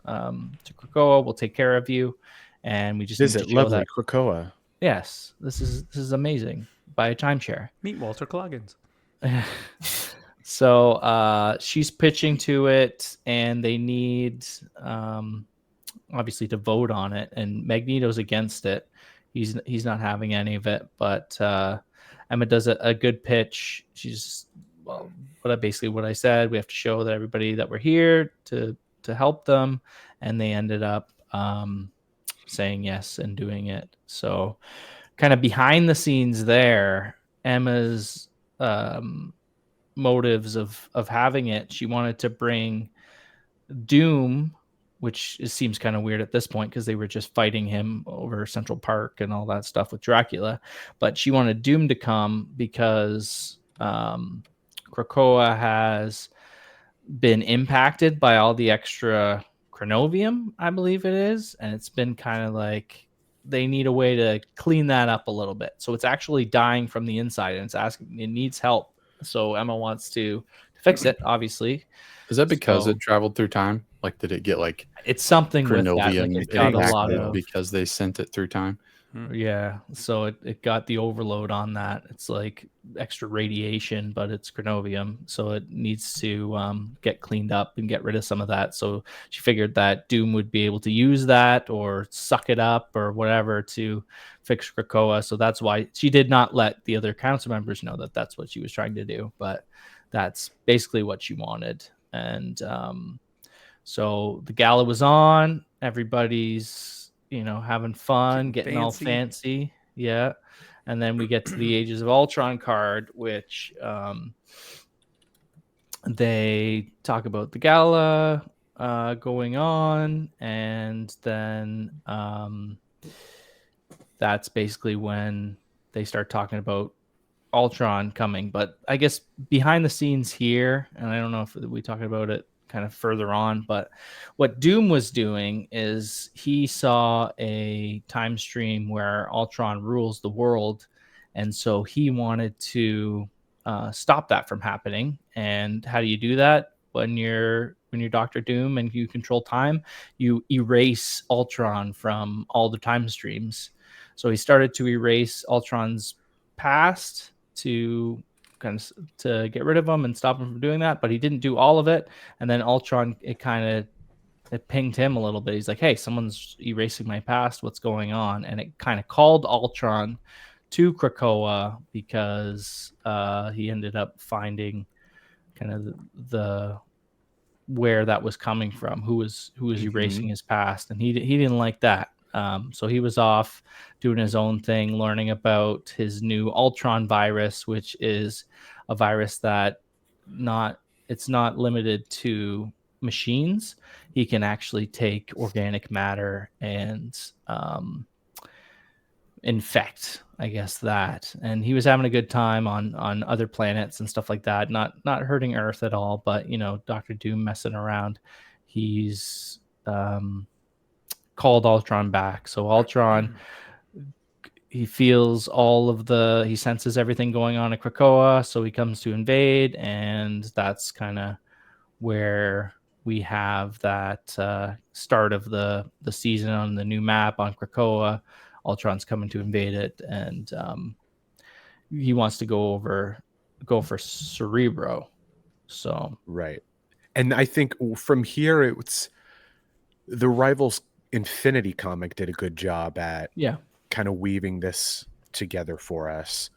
to Krakoa, we'll take care of you, and we just Visit need to show lovely that. Krakoa. Yes, this is amazing. Buy a timeshare. Meet Walter Cloggins. So she's pitching to it, and they need obviously to vote on it, and Magneto's against it. He's not having any of it, but Emma does a good pitch. She's basically what I said. We have to show that everybody that we're here to help them, and they ended up saying yes and doing it. So kind of behind the scenes there, Emma's motives of having it, she wanted to bring Doom, which seems kind of weird at this point because they were just fighting him over Central Park and all that stuff with Dracula, but she wanted Doom to come because Krakoa has been impacted by all the extra chronovium, I believe it is, and it's been kind of like they need a way to clean that up a little bit. So it's actually dying from the inside, and it needs help. So Emma wants to fix it, obviously. Is that because it traveled through time? Like, did it get like it's something with that? chronovium Like, it got a lot of because they sent it through time? Yeah, so it got the overload on that. It's like extra radiation, but it's chronovium, so it needs to get cleaned up and get rid of some of that. So she figured that Doom would be able to use that or suck it up or whatever to fix Krakoa. So that's why she did not let the other council members know that that's what she was trying to do, but that's basically what she wanted. And so the gala was on. Everybody's having fun, getting all fancy. Yeah. And then we get to the Ages of Ultron card, which they talk about the gala going on. And then that's basically when they start talking about Ultron coming. But I guess behind the scenes here, and I don't know if we talked about it kind of further on. But what Doom was doing is he saw a time stream where Ultron rules the world, and so he wanted to stop that from happening. And how do you do that? When you're Doctor Doom and you control time, you erase Ultron from all the time streams. So he started to erase Ultron's past to to get rid of him and stop him from doing that, but he didn't do all of it. And then Ultron, it pinged him a little bit. He's like, "Hey, someone's erasing my past. What's going on?" And it kind of called Ultron to Krakoa because he ended up finding kind of the where that was coming from, who was erasing his past, and he didn't like that. So he was off doing his own thing, learning about his new Ultron virus, which is a virus that it's not limited to machines. He can actually take organic matter and infect, I guess, that. And he was having a good time on other planets and stuff like that, not hurting Earth at all, but Dr. Doom messing around. He's called Ultron back. So Ultron, he feels he senses everything going on at Krakoa, so he comes to invade, and that's kind of where we have that start of the season on the new map on Krakoa. Ultron's coming to invade it, and he wants to go for Cerebro. So Right. And I think from here, it's the Rivals Infinity comic did a good job at kind of weaving this together for us.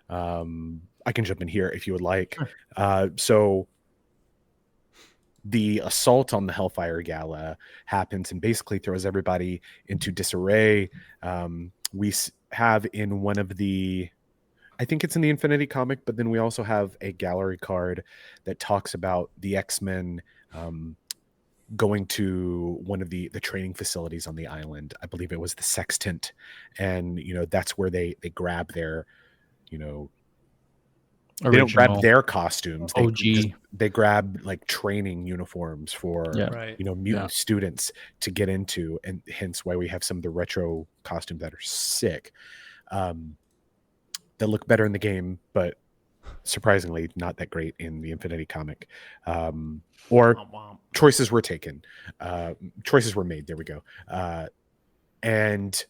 I can jump in here if you would like. Sure. So the assault on the Hellfire Gala happens and basically throws everybody into disarray. We have in one of the, I think it's in the Infinity comic, but then we also have a gallery card that talks about the X-Men going to one of the training facilities on the island. I believe it was the Sextant. And, that's where they grab their, they don't grab their costumes. They grab like training uniforms for mutant students to get into, and hence why we have some of the retro costumes that are sick, that look better in the game, but surprisingly not that great in the Infinity comic. Or choices were taken, choices were made. There we go. And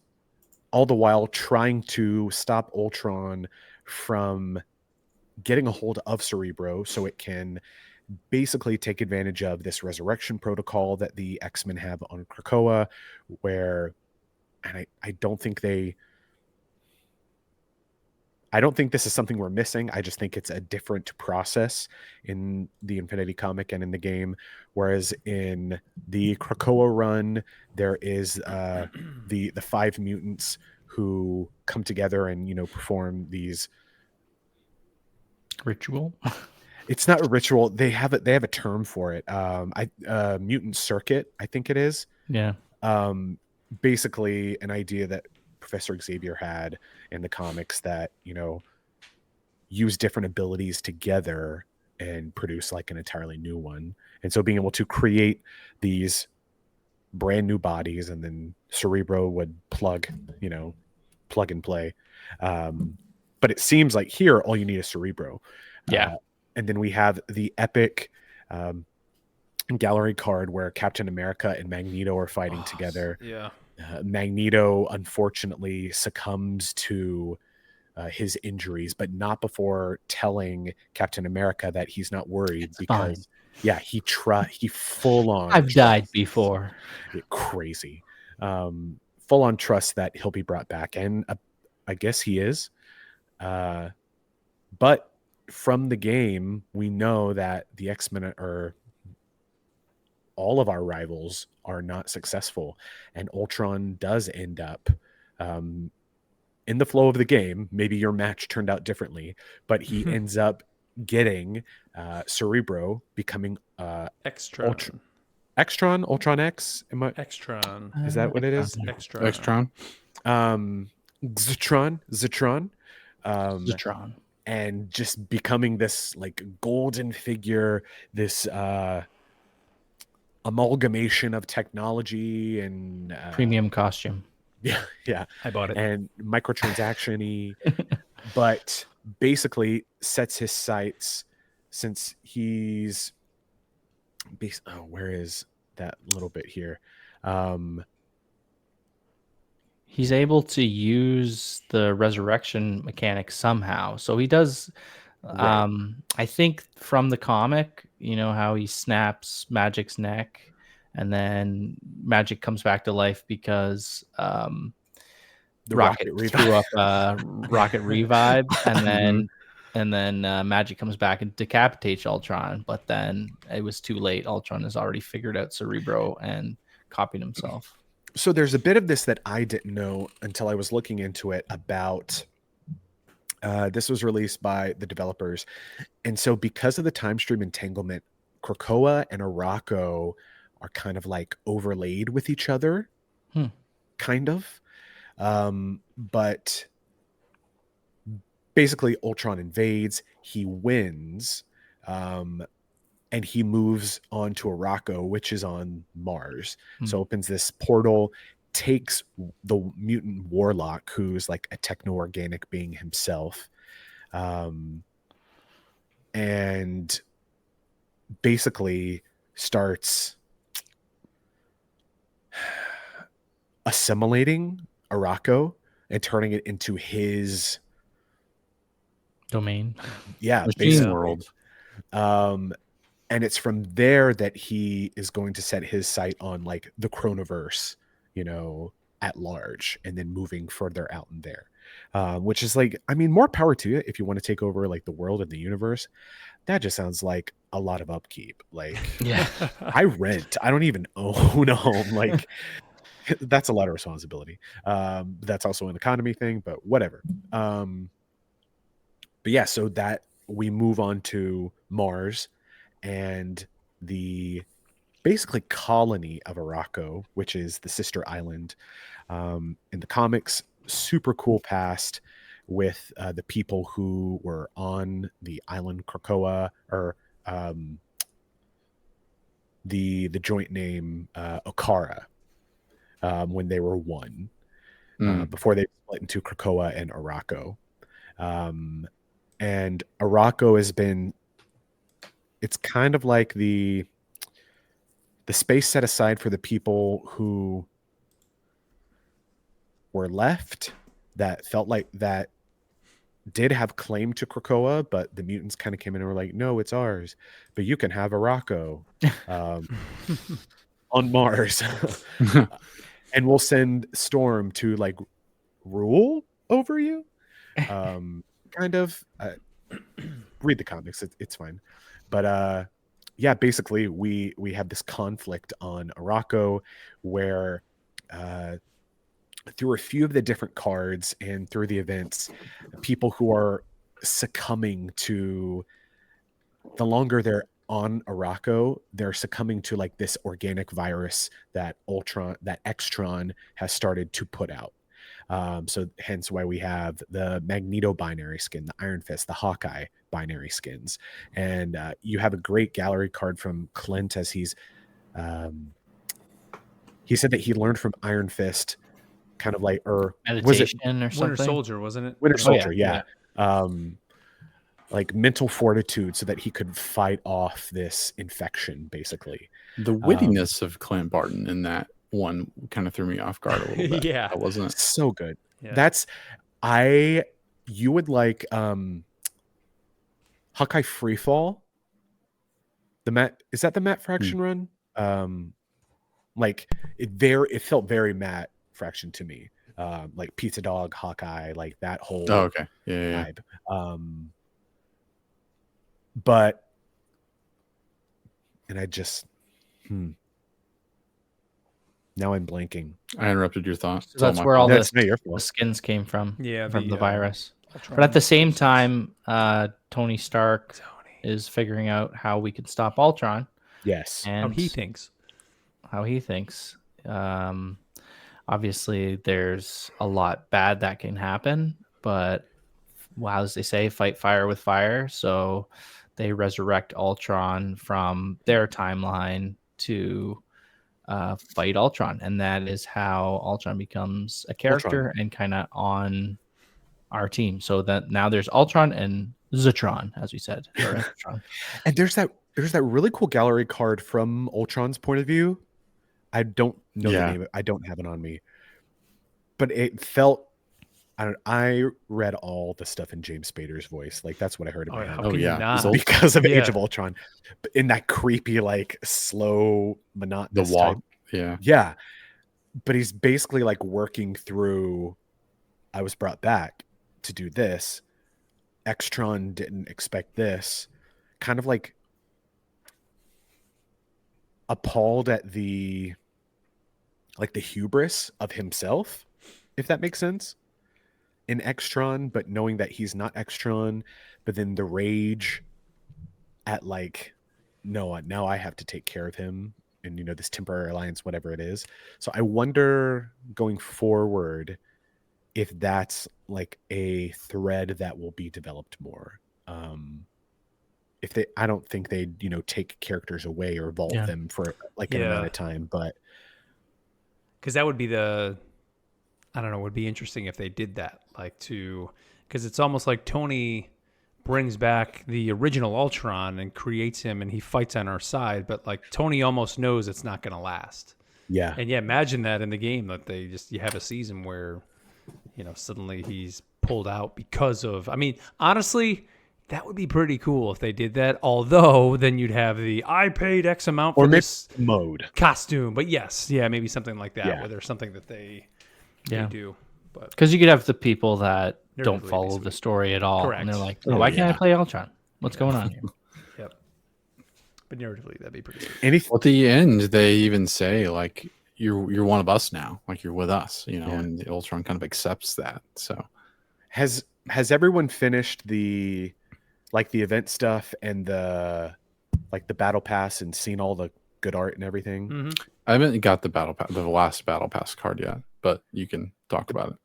all the while trying to stop Ultron from getting a hold of Cerebro so it can basically take advantage of this resurrection protocol that the X-Men have on Krakoa, where, and I don't think this is something we're missing. I just think it's a different process in the Infinity comic and in the game. Whereas in the Krakoa run, there is the 5 mutants who come together and perform these ritual. It's not a ritual. They have a term for it. Mutant circuit, I think it is. Yeah. Basically an idea that Professor Xavier had in the comics that, use different abilities together and produce like an entirely new one. And so being able to create these brand new bodies, and then Cerebro would plug and play. But it seems like here, all you need is Cerebro. Yeah. And then we have the epic gallery card where Captain America and Magneto are fighting together. Yeah. Magneto, unfortunately, succumbs to his injuries, but not before telling Captain America that he's not worried because, he full on. I've died before. Crazy. Full on trust that he'll be brought back, and I guess he is. But from the game, we know that the X-Men are all of our rivals are not successful, and Ultron does end up in the flow of the game. Maybe your match turned out differently, but he ends up getting Cerebro becoming Extron. Ultron X. Extron. Is that what it is? Extron. Zitron. Zitron. And just becoming this like golden figure, this amalgamation of technology and Premium costume. yeah, I bought it. and microtransaction-y, but basically sets his sights since he's where is that little bit here? He's able to use the resurrection mechanic somehow. So he does. Right. I think from the comic, you know how he snaps Magic's neck, and then Magic comes back to life because The Rocket Rocket threw Revive. up Rocket Revive, and then Magic comes back and decapitates Ultron. But then it was too late. Ultron has already figured out Cerebro and copied himself. So there's a bit of this that I didn't know until I was looking into it about this was released by the developers. And so because of the time stream entanglement, Krakoa and Arakko are kind of like overlaid with each other. Kind of. But basically Ultron invades, he wins, and he moves on to Arakko, which is on Mars. So opens this portal, takes the mutant warlock, who's like a techno-organic being himself, and basically starts assimilating Arakko and turning it into his domain. Yeah, Machine basically. world. And it's from there that he is going to set his sight on like the Chronoverse, you know, at large, and then moving further out in there. Which is like, I mean, more power to you if you want to take over like the world and the universe. That just sounds like a lot of upkeep. Like, Yeah. I rent. I don't even own a home. Like, that's a lot of responsibility. That's also an economy thing, but whatever. But yeah, so that we move on to Mars and the basically colony of Arakko, which is the sister island. In the comics, super cool past with the people who were on the island Krakoa, or the joint name Okara, when they were one, before they split into Krakoa and Arakko. And Arakko has been, it's kind of like the space set aside for the people who were left that felt like that did have claim to Krakoa, but the mutants kind of came in and were like, no, it's ours, but you can have Arakko on Mars. And we'll send Storm to like rule over you. Kind of read the comics. It's fine. But yeah, basically we have this conflict on Arakko where through a few of the different cards and through the events, people who are succumbing to, the longer they're on Arakko, they're succumbing to like this organic virus that Extron has started to put out. So hence why we have the Magneto binary skin, the Iron Fist, the Hawkeye binary skins. And you have a great gallery card from Clint as he said that he learned from Iron Fist kind of like, or was it Meditation or something? Winter Soldier, wasn't it? Winter Soldier? yeah. Like mental fortitude so that he could fight off this infection, basically. The wittiness of Clint Barton in that one kind of threw me off guard a little bit. Yeah. That wasn't So good. Yeah. You would like Hawkeye Freefall. Is that the Matt Fraction run? Like it felt very Matt Fraction to me. Like Pizza Dog, Hawkeye, like that whole okay. Yeah. vibe. But and I just now I'm blanking. I interrupted your thought. So that's where all That's not your the fault. skins came from. Yeah, from the virus. Ultron. But at the same time, Tony Stark is figuring out how we can stop Ultron. Yes. And how he thinks. Obviously, there's a lot bad that can happen, but as they say, fight fire with fire. So they resurrect Ultron from their timeline to fight Ultron, and that is how Ultron becomes a character and kind of on our team. So that now there's Ultron and Zutron, as we said. Or Zutron. And there's that really cool gallery card from Ultron's point of view. I don't know the name. I don't have it on me, but it felt. I read all the stuff in James Spader's voice. Like that's what I heard about him. Because of Age of Ultron, but in that creepy, like slow, monotonous the walk. Type. Yeah. But he's basically like working through. I was brought back to do this. Extron didn't expect this. Kind of like appalled at the hubris of himself, if that makes sense. In Extron, but knowing that he's not Extron, but then the rage at like, no, now I have to take care of him, and this temporary alliance, whatever it is. So I wonder going forward if that's like a thread that will be developed more. I don't think they take characters away or vault them for like an amount of time, but because that would be I don't know, it would be interesting if they did that, because it's almost like Tony brings back the original Ultron and creates him and he fights on our side, but like Tony almost knows it's not going to last. Yeah. And imagine that in the game that you have a season where, suddenly he's pulled out because of, honestly, that would be pretty cool if they did that. Although then you'd have I paid X amount for this mode costume, but maybe something like that where there's something that they do, but because you could have the people that don't follow the story at all. Correct. And they're like, why can't I play Ultron? What's going on here? Yep. But narratively, that'd be pretty sweet. Well, at the end, they even say like you're one of us now, like you're with us, and Ultron kind of accepts that. So has everyone finished the event stuff and the battle pass and seen all the good art and everything? Mm-hmm. I haven't got the last battle pass card yet, but you can talk about it.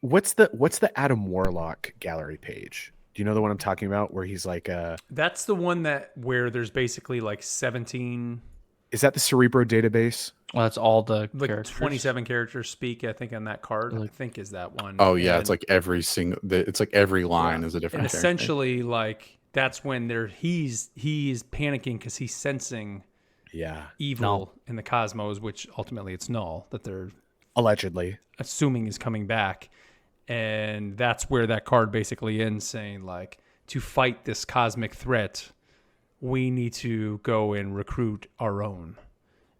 What's the Adam Warlock gallery page? Do you know the one I'm talking about where he's like That's the one where there's basically like 17. Is that the Cerebro database? Well, that's all the characters. 27 characters speak, I think, on that card. I think is that one. Oh yeah, it's like every line is a different. And essentially, like that's when he's panicking because he's sensing evil in the cosmos, which ultimately it's Null that they're allegedly assuming is coming back. And that's where that card basically ends, saying like, to fight this cosmic threat, we need to go and recruit our own.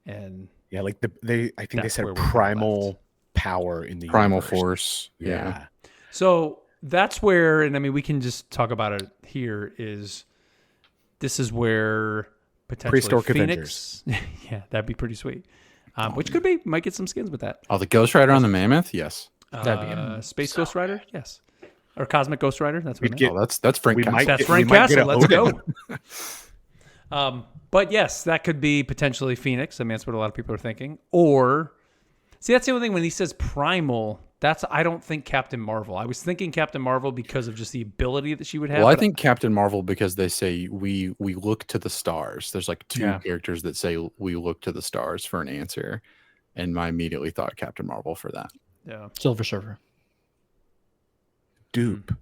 And I think they said primal power in the primal universe. Force. Yeah. So that's where, and we can just talk about it here, this is where potentially Prehistoric Phoenix. Yeah, that'd be pretty sweet. Which might get some skins with that. Oh, the Ghost Rider on the Mammoth? Yes. That'd be Space Ghost Rider? Yes. Or Cosmic Ghost Rider? That's what that's Frank Castle. That's Frank Castle. Let's go. But yes, that could be potentially Phoenix. That's what a lot of people are thinking. Or, see, that's the only thing when he says primal, I don't think Captain Marvel. I was thinking Captain Marvel because of just the ability that she would have. Well, I think Captain Marvel because they say we look to the stars. There's like two characters that say we look to the stars for an answer. And I immediately thought Captain Marvel for that. Yeah. Silver Surfer. Dupe.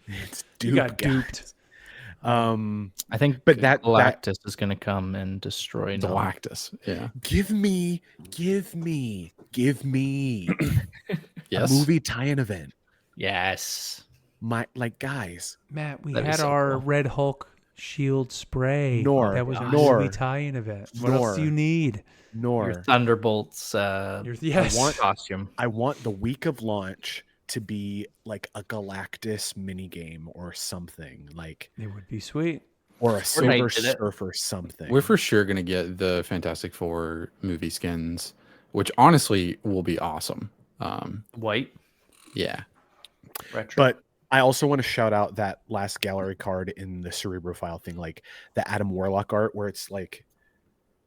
It's Dupe. You got duped. I think, but that Galactus is going to come and destroy Galactus. Yeah. Give me Yes. a movie tie-in event. Yes. Guys. Matt, we had our cool. Red Hulk shield spray. That was a movie tie-in event. What else do you need? Your Thunderbolts costume. I want the week of launch to be like a Galactus mini game or something. Like it would be sweet. Or a Silver Surfer something. We're for sure gonna get the Fantastic Four movie skins, which honestly will be awesome. White. Yeah. Retro. But I also want to shout out that last gallery card in the Cerebrophile thing, like the Adam Warlock art where it's like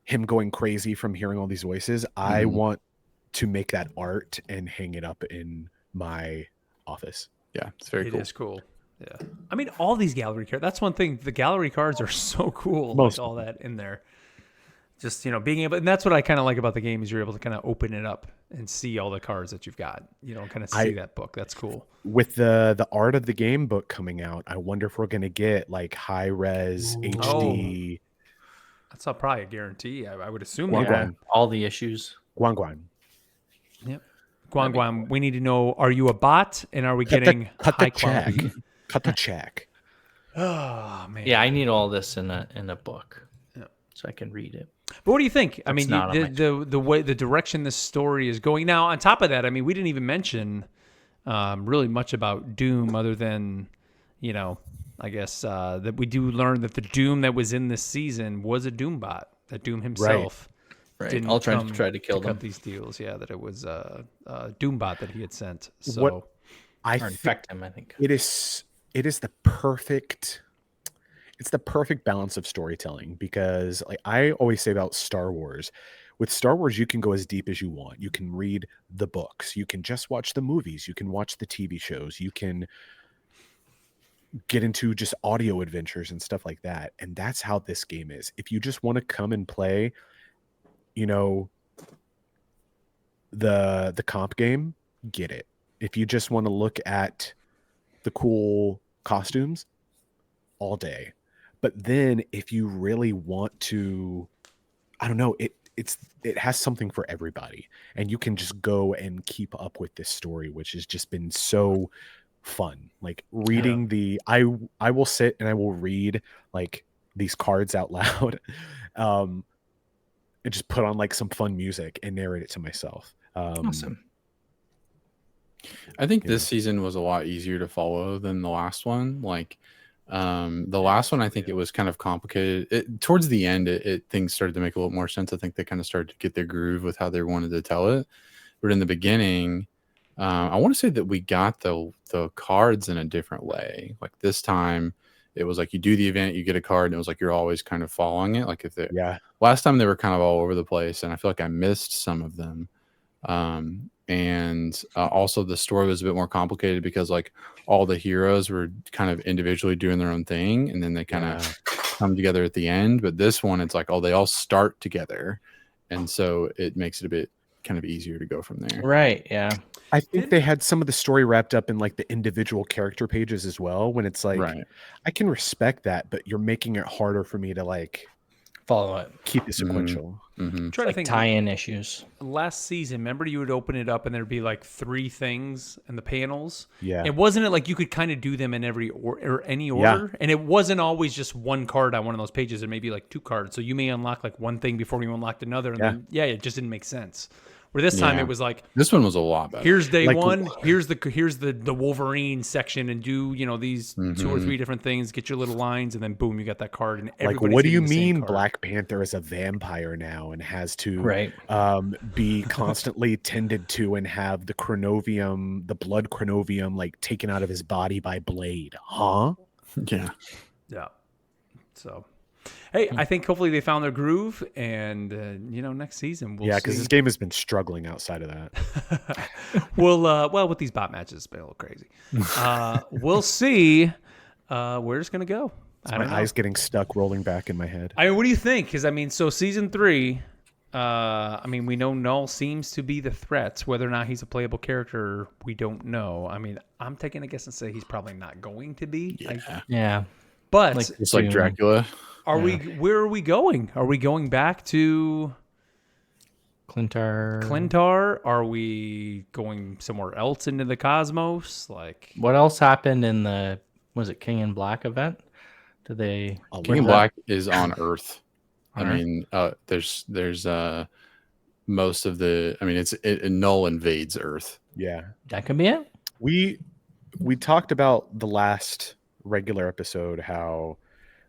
him going crazy from hearing all these voices. I want to make that art and hang it up in my office. Yeah, it's very cool. It is cool. Yeah. All these gallery cards. That's one thing. The gallery cards are so cool. Most all that in there. just being able, and that's what I kind of like about the game is you're able to kind of open it up and see all the cards that you've got. Kind of see that book. That's cool. With the art of the game book coming out, I wonder if we're gonna get like high res HD. That's probably a guarantee. I would assume. Guan all the issues. Guan. Yep. Guan, we need to know: are you a bot, and are we getting high quality? Cut the check. Oh man. Yeah, I need all this in a book, so I can read it. But what do you think? I mean, not on the way the direction this story is going. Now, on top of that, I mean, we didn't even mention really much about Doom, other than I guess that we do learn that the Doom that was in this season was a Doom bot. That Doom himself didn't Ultron come tried to kill them. cut these deals. Yeah, that it was a Doom bot that he had sent. So What I Or infect him, I think. it is the perfect. It's the perfect balance of storytelling, because like I always say about Star Wars, with Star Wars, you can go as deep as you want. You can read the books, you can just watch the movies, you can watch the TV shows, you can get into just audio adventures and stuff like that. And that's how this game is. If you just want to come and play, the comp game, get it. If you just want to look at the cool costumes, all day. But then if you really want to, I don't know, it has something for everybody, and you can just go and keep up with this story, which has just been so fun. Like reading I will sit and I will read like these cards out loud, and just put on like some fun music and narrate it to myself. Awesome. I think this season was a lot easier to follow than the last one. Like the last one, I think it was kind of complicated. Towards the end, things started to make a little more sense. I think they kind of started to get their groove with how they wanted to tell it. But in the beginning, I want to say that we got the cards in a different way. Like this time, it was like you do the event, you get a card, and it was like you're always kind of following it. Like last time they were kind of all over the place, and I feel like I missed some of them. And also the story was a bit more complicated because like all the heroes were kind of individually doing their own thing, and then they kind of come together at the end. But this one, it's like, they all start together, and so it makes it a bit kind of easier to go from there. Right. Yeah. I think they had some of the story wrapped up in like the individual character pages as well, when it's like, I can respect that, but you're making it harder for me to like follow it, keep it sequential. I'm trying to think tie-in issues. Last season, remember you would open it up and there'd be like 3 things in the panels. Yeah. It wasn't like you could kind of do them in any order, and it wasn't always just one card on one of those pages. There may be like 2 cards, so you may unlock like one thing before you unlocked another, and then it just didn't make sense. Where this time it was like, this one was a lot better. Here's day one. Here's the Wolverine section, and do these 2 or 3 different things. Get your little lines, and then boom, you got that card. And everybody's what do you getting the same mean card. Black Panther is a vampire now and has to be constantly tended to and have the blood chronovium like taken out of his body by Blade? Huh? Yeah. So. Hey, I think hopefully they found their groove, and next season we'll see. because this game has been struggling outside of that. Well, with these bot matches, it's been a little crazy. We'll see where it's gonna go. My eyes getting stuck, rolling back in my head. I mean, what do you think? Because so season 3, we know Null seems to be the threat. Whether or not he's a playable character, we don't know. I mean, I'm taking a guess and say he's probably not going to be. Yeah. But it's like Dracula. Where are we going? Are we going back to Clintar? Are we going somewhere else into the cosmos? Like, what else happened in the King in Black event? Did they? King in Black is on Earth. There's most of the. It Null invades Earth. Yeah, that could be it. We talked about the last regular episode how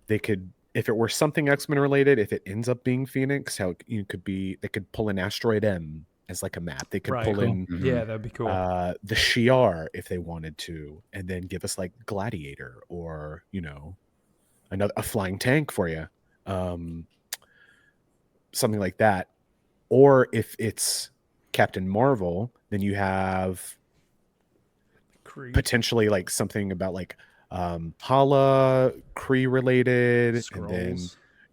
they could, if it were something X-Men related, if it ends up being Phoenix, how they could pull an Asteroid M as like a map. They could pull in that'd be cool. The Shi'ar if they wanted to, and then give us like Gladiator or a flying tank for you, something like that. Or if it's Captain Marvel, then you have potentially like something about like Hala, Kree related, Skrulls. and then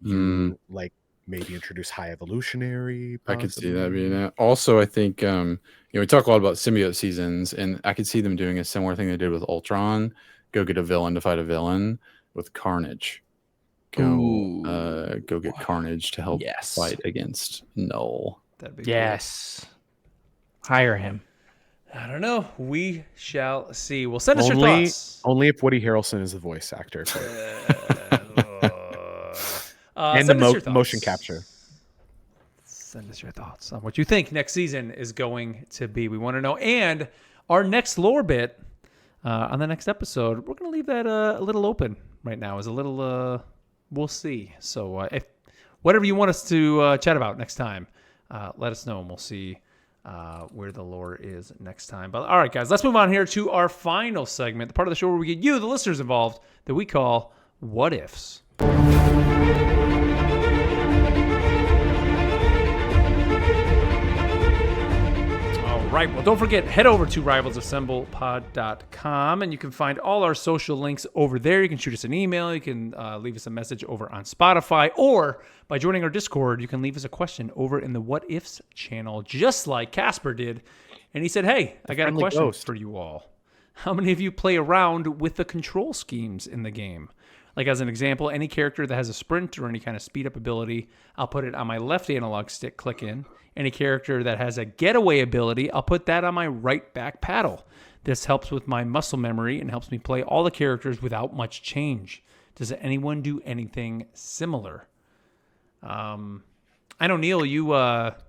you like Maybe introduce high evolutionary. I could see that possibly. being it. Also, I think we talk a lot about symbiote seasons, and I could see them doing a similar thing they did with Ultron. Go get a villain to fight a villain with Carnage. Go get Carnage to help Yes. fight against Null. That'd be Yes. Hire him. cool. I don't know. We shall see. Well, send us your thoughts. Only if Woody Harrelson is the voice actor. And send us your the thoughts. motion capture. Send us your thoughts on what you think next season is going to be. We want to know. And our next lore bit on the next episode, we're going to leave that a little open right now. Is a little, we'll see. So if whatever you want us to chat about next time, let us know and we'll see where the lore is next time. But all right, guys, let's move on here to our final segment, the part of the show where we get you, the listeners, involved that we call What Ifs. Right. Well, don't forget, head over to rivalsassemblepod.com and you can find all our social links over there. You can shoot us an email. You can leave us a message over on Spotify, or by joining our Discord, you can leave us a question over in the What Ifs channel, just like Casper did. And he said, hey, I got a question for you all. How many of you play around with the control schemes in the game? Like, as an example, any character that has a sprint or any kind of speed up ability, I'll put it on my left analog stick, click in. Any character that has a getaway ability, I'll put that on my right back paddle. This helps with my muscle memory and helps me play all the characters without much change. Does anyone do anything similar? I know, Neil, you have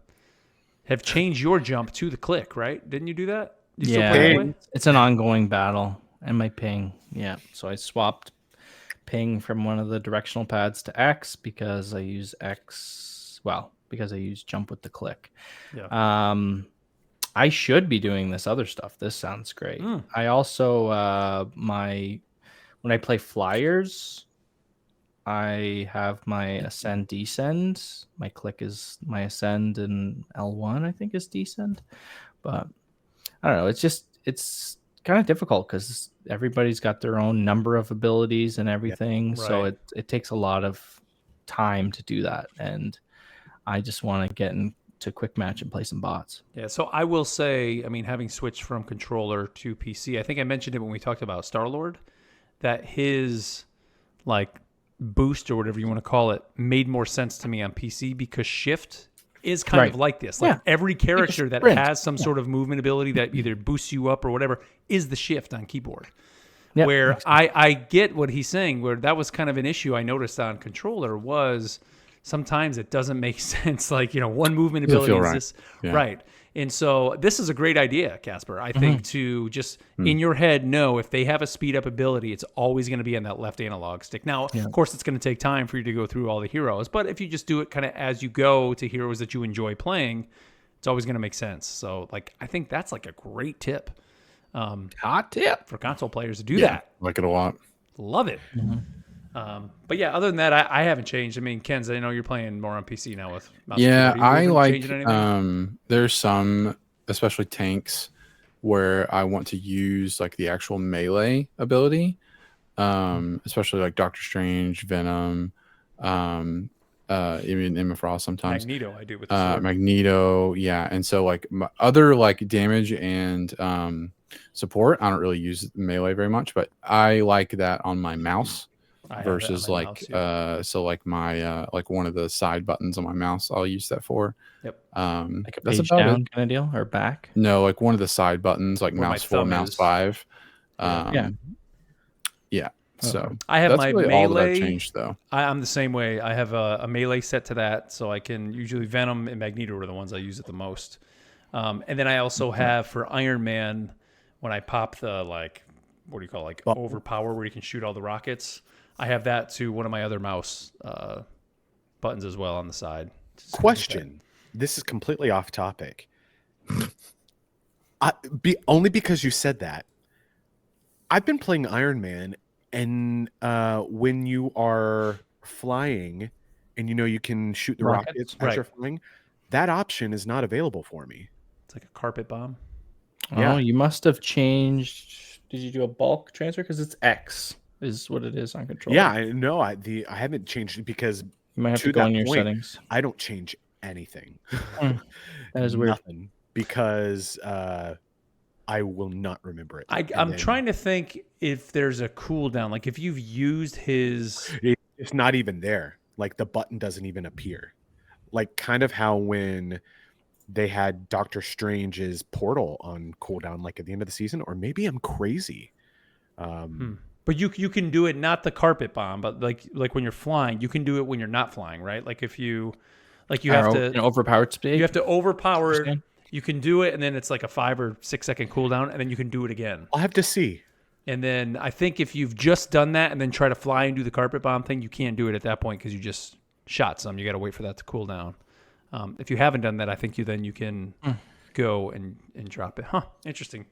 changed your jump to the click, right? Didn't you do that? You still play that way? It's an ongoing battle. And my ping. Yeah. So I swapped ping from one of the directional pads to X because I use X. Well, because I use jump with the click. Yeah. I should be doing this other stuff. This sounds great. I also when I play flyers, I have my ascend descend. My click is my ascend, and L1 I think is descend. But I don't know. It's kind of difficult because everybody's got their own number of abilities and everything. Yeah, so right. it takes a lot of time to do that, and I just want to get into quick match and play some bots. Yeah, so I will say, I mean, having switched from controller to PC, I think I mentioned it when we talked about Star-Lord, that his like boost or whatever you want to call it made more sense to me on PC because shift is kind of like this. Like every character that has some sort of movement ability that either boosts you up or whatever is the shift on keyboard. Yep. Where I get what he's saying, where that was kind of an issue I noticed on controller was sometimes it doesn't make sense. Like, one movement ability is this. Yeah. Right. And so this is a great idea, Casper. I think to just in your head know if they have a speed up ability, it's always going to be on that left analog stick. Now, of course, it's going to take time for you to go through all the heroes, but if you just do it kind of as you go to heroes that you enjoy playing, it's always going to make sense. So, like, I think that's like a great tip. Hot tip for console players to do that. Like it a lot. Love it. But yeah, other than that, I haven't changed. I mean, Ken's, I know you're playing more on PC now with mouse. Yeah, I like there's some, especially tanks, where I want to use like the actual melee ability, especially like Doctor Strange, Venom, even Emma Frost sometimes. Magneto, I do with the sword. Magneto, yeah. And so like other like damage and support, I don't really use melee very much, but I like that on my mouse. Versus like mouse, so like my like one of the side buttons on my mouse I'll use that for. Yep. Like a page down kind of deal or back? No, like one of the side buttons, like mouse 4, mouse 5. Yeah. So I have my really melee. All that I've changed though. I'm the same way. I have a melee set to that, so I can usually Venom and Magneto are the ones I use it the most. And then I also have for Iron Man when I pop the like what do you call it? Like overpower where you can shoot all the rockets. I have that to one of my other mouse buttons as well on the side. Question. This is completely off topic. Only because you said that. I've been playing Iron Man, and when you are flying and you can shoot the rockets as you're flying, that option is not available for me. It's like a carpet bomb. Yeah. Oh, you must have changed. Did you do a bulk transfer? Because it's X. Is what it is on controller. Yeah, I know. I haven't changed it because You might have to To go that in your point, settings. I don't change anything. That is weird. Nothing, because I will not remember it. I'm trying to think if there's a cooldown. Like if you've used his. It's not even there. Like the button doesn't even appear. Like kind of how when they had Doctor Strange's portal on cooldown, like at the end of the season, or maybe I'm crazy. But you can do it, not the carpet bomb, but like when you're flying, you can do it when you're not flying, right? Like if you have to In overpowered speed. you have to overpower. Understand. You can do it, and then it's like a 5 or 6 second cooldown, and then you can do it again. I'll have to see. And then I think if you've just done that and then try to fly and do the carpet bomb thing, you can't do it at that point because you just shot some. You got to wait for that to cool down. If you haven't done that, I think you can go and drop it. Huh? Interesting.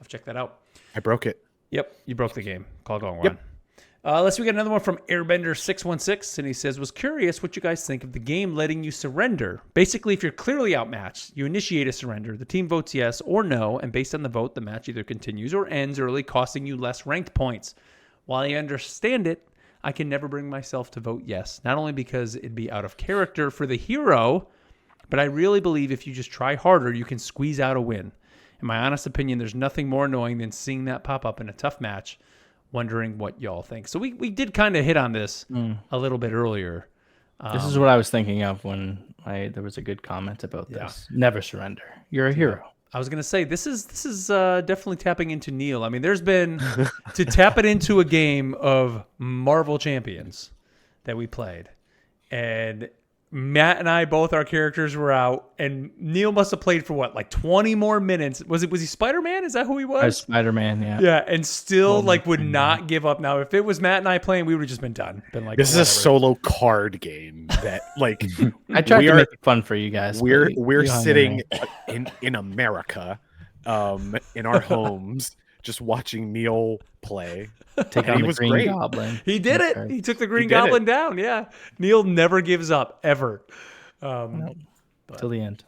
I'll check that out. I broke it. Yep, you broke the game. Call going on. Let's we got another one from Airbender616, and he says, was curious what you guys think of the game letting you surrender. Basically, if you're clearly outmatched, you initiate a surrender. The team votes yes or no, and based on the vote, the match either continues or ends early, costing you less ranked points. While I understand it, I can never bring myself to vote yes, not only because it'd be out of character for the hero, but I really believe if you just try harder, you can squeeze out a win. In my honest opinion, there's nothing more annoying than seeing that pop up in a tough match. Wondering what y'all think. So we did kind of hit on this a little bit earlier. This is what I was thinking of when there was a good comment about this. Never surrender. You're a hero. I was gonna say this is definitely tapping into Neil. I mean, there's been to tap it into a game of Marvel Champions that we played, and Matt and I both, our characters were out, and Neil must have played for what, like 20 more minutes. Was he Spider-Man? Is that who he was? Spider-Man, yeah. Yeah, and still would not give up. Now, if it was Matt and I playing, we would have just been done. Been like, this is a solo card game that I tried to make it fun for you guys. We're sitting in America, in our homes, just watching Neil play. Take on the Green great. Goblin. He did it. He took the Green Goblin down. Yeah. Neil never gives up, ever. Till the end.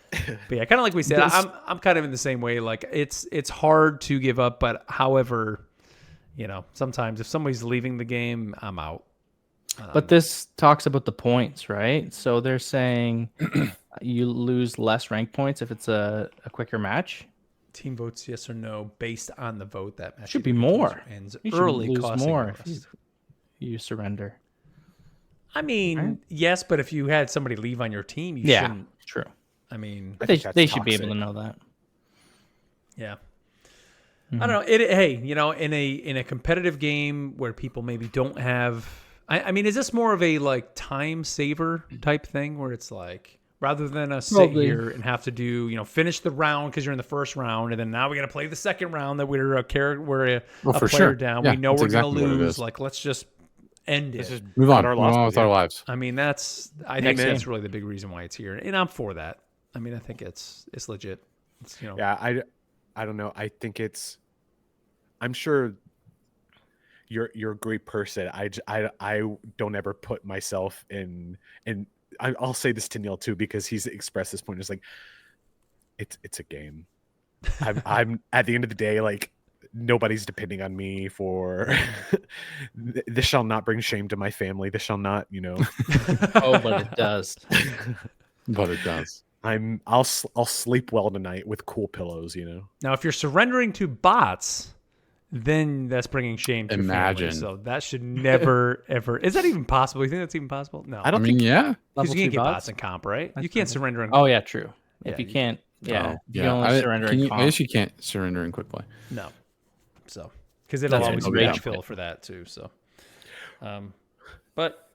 But yeah, kind of like we said, I'm kind of in the same way. Like it's hard to give up, but however, sometimes if somebody's leaving the game, I'm out. But this talks about the points, right? So they're saying you lose less rank points if it's a quicker match. Team votes yes or no based on the vote. That match should be more. Ends you early, lose costing more less. if you surrender. I mean, yes, but if you had somebody leave on your team, you shouldn't. True. I mean, they should be able to know that. Yeah. I don't know. In a competitive game where people maybe don't have. I mean, is this more of a like time saver type thing where it's like, rather than us sit here and have to do, finish the round because you're in the first round, and then now we got to play the second round that we're a player down. Yeah, we know we're exactly going to lose. Like, let's just end it. Move on with our lives. I mean, I think that's really the big reason why it's here, and I'm for that. I mean, I think it's legit. It's, Yeah, I don't know. I think I'm sure you're a great person. I don't ever put myself in. I'll say this to Neil too, because he's expressed this point. It's like, it's a game. I'm at the end of the day, like, nobody's depending on me for this shall not bring shame to my family. This shall not, Oh, but it does. But it does. I'll sleep well tonight with cool pillows, Now, if you're surrendering to bots, then that's bringing shame to your family. So that should never, ever. Is that even possible? You think that's even possible? No. I don't think. Yeah. Because you can't get bots in comp, right? You can't surrender in Oh, yeah, true. Yeah, If you can't, you Yeah. can only surrender in comp. I guess you can't surrender in quick play. No. So, because it'll That's always a rage big fill for that too. So, but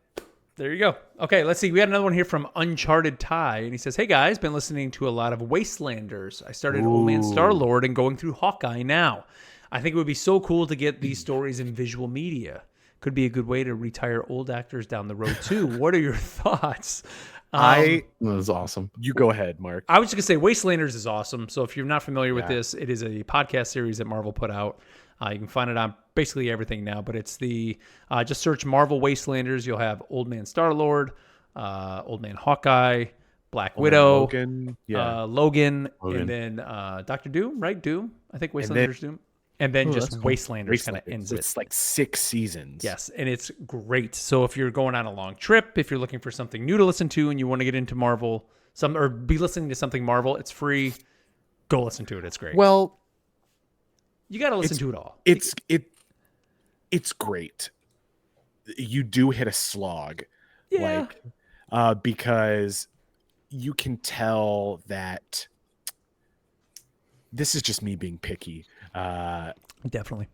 there you go. Okay, let's see. We had another one here from Uncharted Ty, and he says, "Hey guys, been listening to a lot of Wastelanders. I started Old Man Star-Lord and going through Hawkeye now. I think it would be so cool to get these stories in visual media. Could be a good way to retire old actors down the road too. What are your thoughts?" That was awesome. You go ahead, Mark. I was just gonna say Wastelanders is awesome. So if you're not familiar with this, it is a podcast series that Marvel put out. You can find it on basically everything now, but it's just search Marvel Wastelanders. You'll have Old Man Star-Lord, Old Man Hawkeye, Black Widow, Logan, Logan, and then Doctor Doom, right? Doom. I think Wastelanders Doom. and then Ooh, just that's cool. Wastelanders kind of ends it. It's like 6 seasons. Yes, and it's great. So if you're going on a long trip, if you're looking for something new to listen to, and you want to get into Marvel, or be listening to something Marvel, it's free. Go listen to it. It's great. Well, you got to listen to it all. It's great. You do hit a slog, Yeah. because you can tell that this is just me being picky. Definitely.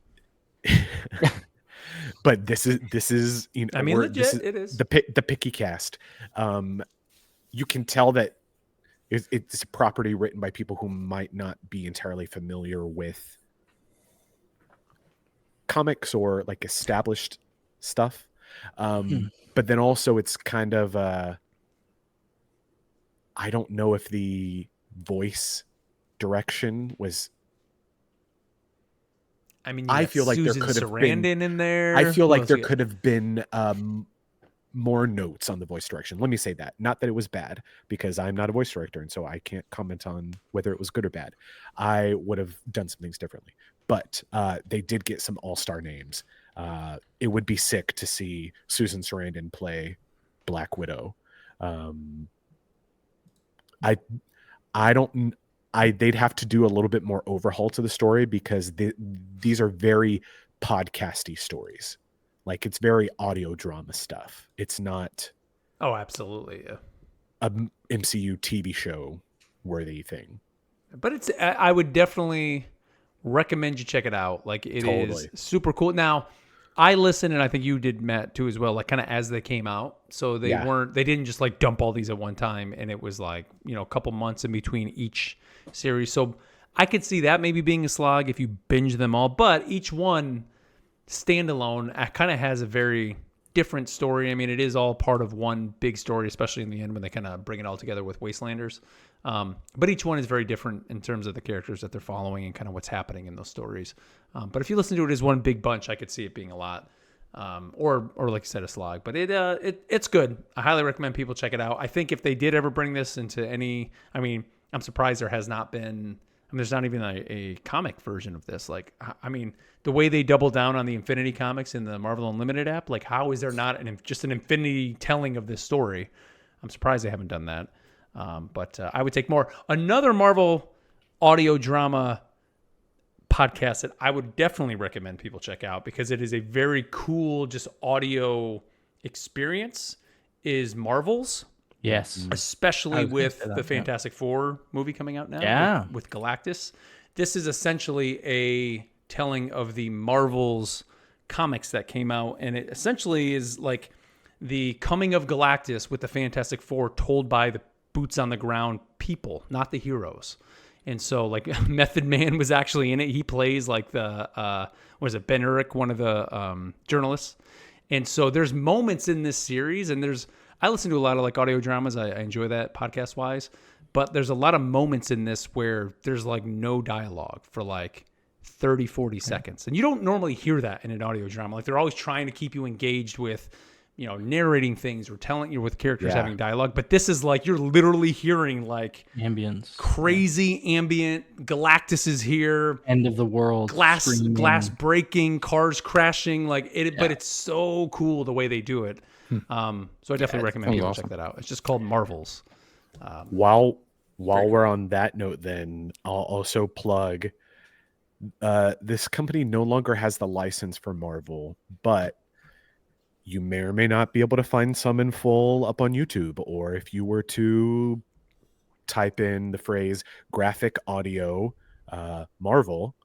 But this is I mean, legit, it is the picky cast. You can tell that it's a property written by people who might not be entirely familiar with comics or like established stuff. But then also it's kind of I don't know if the voice direction was. I mean, I feel like Susan there could have Sarandon been in there. I feel Who like else there you got? could have been more notes on the voice direction. Let me say that. Not that it was bad, because I'm not a voice director, and so I can't comment on whether it was good or bad. I would have done some things differently. But they did get some all-star names. It would be sick to see Susan Sarandon play Black Widow. They'd have to do a little bit more overhaul to the story, because these are very podcasty stories. Like, it's very audio drama stuff. It's not Oh, absolutely. Yeah. a MCU TV show worthy thing. But I would definitely recommend you check it out. Like, it Totally. is super cool. Now, I listened, and I think you did, Matt, too, as well, like kind of as they came out. So they didn't just like dump all these at one time, and it was like, a couple months in between each series. So I could see that maybe being a slog if you binge them all, but each one standalone kind of has a very different story. I mean, it is all part of one big story, especially in the end when they kind of bring it all together with Wastelanders. But each one is very different in terms of the characters that they're following and kind of what's happening in those stories. But if you listen to it as one big bunch, I could see it being a lot, or like you said, a slog. But it's good. I highly recommend people check it out. I think if they did ever bring this into I'm surprised there has not been. There's not even a comic version of this. Like, the way they double down on the Infinity comics in the Marvel Unlimited app, like, how is there not just an Infinity telling of this story? I'm surprised they haven't done that. But I would take more. Another Marvel audio drama podcast that I would definitely recommend people check out, because it is a very cool, just audio experience, is Marvel's. Yes. Especially with say that, the Fantastic Four movie coming out now. Yeah. With Galactus. This is essentially a telling of the Marvel's comics that came out. And it essentially is like the coming of Galactus with the Fantastic Four told by the boots on the ground people, not the heroes. And so, like, Method Man was actually in it. He plays like the, Ben Urich, one of the journalists. And so there's moments in this series, and I listen to a lot of like audio dramas. I enjoy that podcast wise, but there's a lot of moments in this where there's like no dialogue for like 30, 40 seconds. And you don't normally hear that in an audio drama. Like, they're always trying to keep you engaged with, narrating things or telling you with characters having dialogue. But this is like, you're literally hearing like Ambience. Crazy ambient. Galactus is here. End of the world. Glass breaking, cars crashing, like it. But it's so cool the way they do it. So I definitely recommend people check that out. It's just called Marvels. While we're on that note, then I'll also plug this company no longer has the license for Marvel, but you may or may not be able to find some in full up on YouTube. Or if you were to type in the phrase graphic audio Marvel,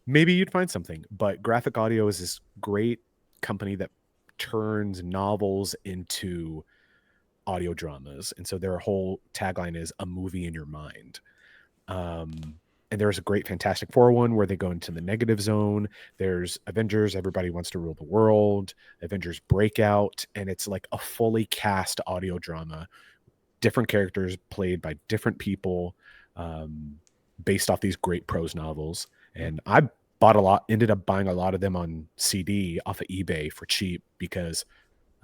maybe you'd find something. But Graphic Audio is this great company that turns novels into audio dramas, and so their whole tagline is a movie in your mind. And there's a great Fantastic Four one where they go into the negative zone. There's Avengers, Everybody Wants to Rule the World, Avengers Breakout, and it's like a fully cast audio drama, different characters played by different people, based off these great prose novels. And I ended up buying a lot of them on CD off of eBay for cheap, because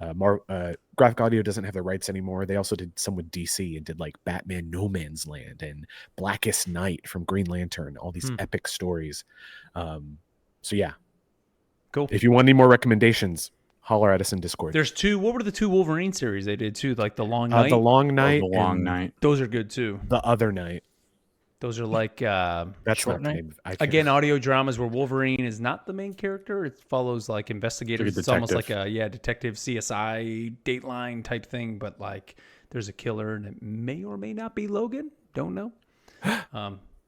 Graphic Audio doesn't have the rights anymore. They also did some with DC and did like Batman No Man's Land and Blackest Night from Green Lantern, all these epic stories. So yeah, Cool. if you want any more recommendations, holler at us in Discord. There's two. What were the two Wolverine series they did too? Like the Long Night. The Long Night, The Long and Night. Those are good too. The Other Night. Those are like That's Short not the Night? name. I can't- again audio dramas where Wolverine is not the main character. It follows like investigators. Like a It's almost like detective. detective CSI Dateline type thing, but like there's a killer and it may or may not be Logan. Don't know.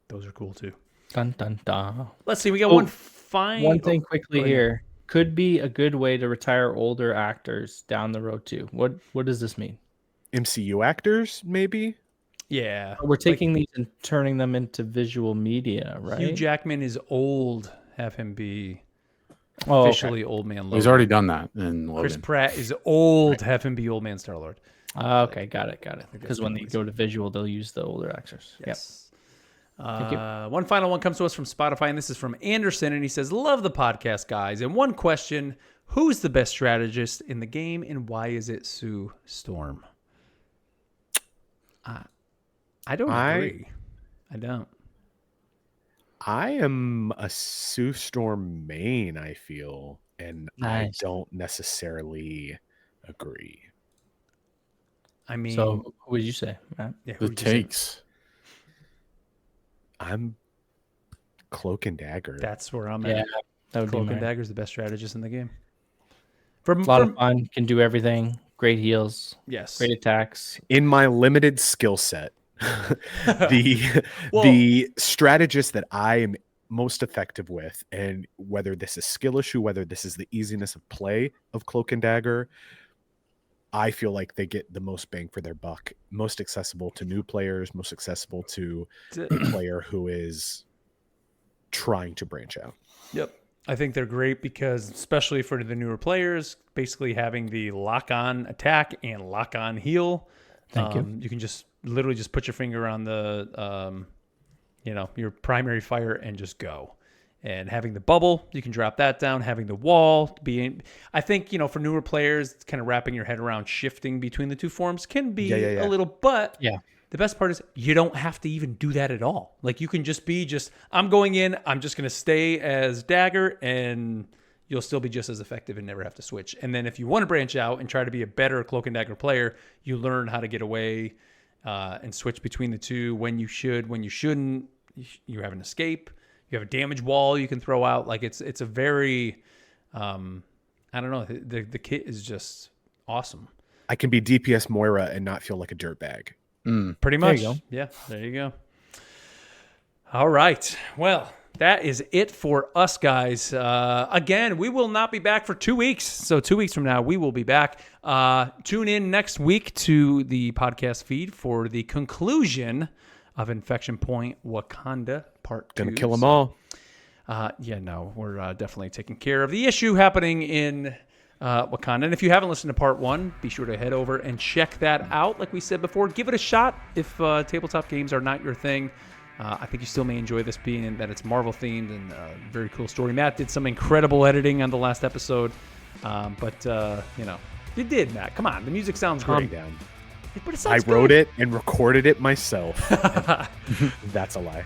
Those are cool too. Dun dun dun. Let's see. We got Oh, one fine. One thing quickly go ahead. here could be a good way to retire older actors down the road too. What does this mean? MCU actors, maybe. Yeah. We're taking these and turning them into visual media, right? Hugh Jackman is old. Have him be Oh, okay. officially old man Logan. He's already done that in Logan. Chris Pratt is old. Have him be old man Star Lord. Okay, got it. Because that's when what they it go to visual, they'll use the older actors. Yep. Yes. Thank you. One final one comes to us from Spotify, and this is from Anderson, and he says, "Love the podcast, guys. And one question: who's the best strategist in the game, and why is it Sue Storm?" I don't agree. I don't. I am a Sue Storm main, I feel, and I Nice. don't necessarily agree. I mean, So, who would you say, Matt? yeah, The who'd you say? takes. I'm Cloak and Dagger. That's where I'm Yeah, at. that would be Cloak and mine. Dagger's the best strategist in the game. From A lot of fun. Can do everything. Great heals. yes, Great attacks. In my limited skill set, the Well- the strategist that I am most effective with, and whether this is skill issue, whether this is the easiness of play of Cloak and Dagger, I feel like they get the most bang for their buck, most accessible to new players, most accessible to a player who is trying to branch out. Yep. I think they're great because, especially for the newer players, basically having the lock-on attack and lock-on heal. Thank you. You can just literally just put your finger on the, your primary fire and just go. And having the bubble, you can drop that down. Having the wall I think, for newer players, kind of wrapping your head around shifting between the two forms can be Yeah. a little, but Yeah. the best part is you don't have to even do that at all. Like you can just be I'm going in, I'm just going to stay as Dagger, and you'll still be just as effective and never have to switch. And then if you want to branch out and try to be a better Cloak and Dagger player, you learn how to get away and switch between the two when you should, when you shouldn't. You have an escape. You have a damage wall you can throw out. Like it's a very, I don't know. The kit is just awesome. I can be DPS Moira and not feel like a dirtbag. Pretty There much. you go. Yeah, there you go. All right. Well, that is it for us, guys. Again, we will not be back for 2 weeks. So 2 weeks from now, we will be back. Tune in next week to the podcast feed for the conclusion of Infection Point Wakanda Part 2. Gonna kill them all. We're definitely taking care of the issue happening in Wakanda. And if you haven't listened to Part 1, be sure to head over and check that out. Like we said before, give it a shot if tabletop games are not your thing. I think you still may enjoy this, being in that it's Marvel themed and very cool story. Matt did some incredible editing on the last episode, you did, Matt. Come on, the music sounds Calm great. down. But it I sounds wrote good. it and recorded it myself. That's a lie.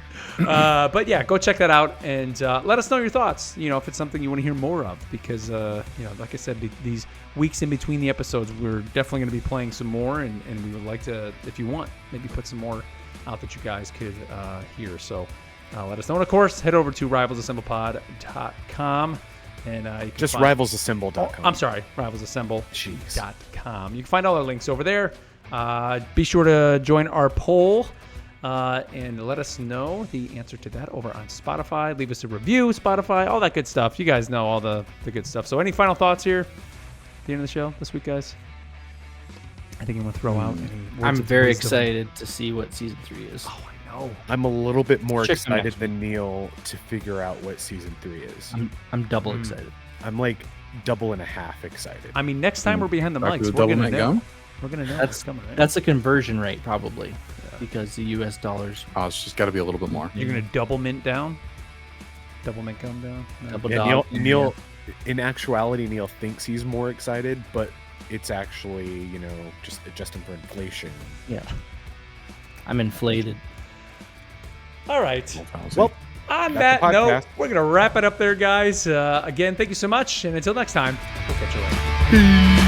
But yeah, go check that out and let us know your thoughts. If it's something you want to hear more of, because like I said, these weeks in between the episodes, we're definitely going to be playing some more, and we would like to, if you want, maybe put some more out that you guys could hear. So let us know. And of course, head over to rivalsassemblepod.com and you can Just find, rivalsassemble.com. I'm sorry, rivalsassemble.com. Jeez. You can find all our links over there. Be sure to join our poll and let us know the answer to that over on Spotify. Leave us a review, Spotify, all that good stuff. You guys know all the good stuff. So any final thoughts here at the end of the show this week, guys? I think you want to throw out any words I'm of very wisdom. excited to see what season 3 is. Oh, I know. I'm a little bit more Chicken excited match. than Neil to figure out what season 3 is. I'm double excited. I'm like double and a half excited. I mean, next time we're behind the Back to mics, the we're double going to mint know. gum? We're going to know That's what's coming, right? That's a conversion rate probably, because the U.S. dollars. Oh, it's just got to be a little bit more. You're going to double mint down? Double mint gum down? No. Double Yeah, dog. Neil, in actuality, Neil thinks he's more excited, but it's actually, you know, just adjusting for inflation. Yeah. I'm inflated. All right. Well, On that's that the note, podcast. we're going to wrap it up there, guys. Again, thank you so much. And until next time, we'll catch you later.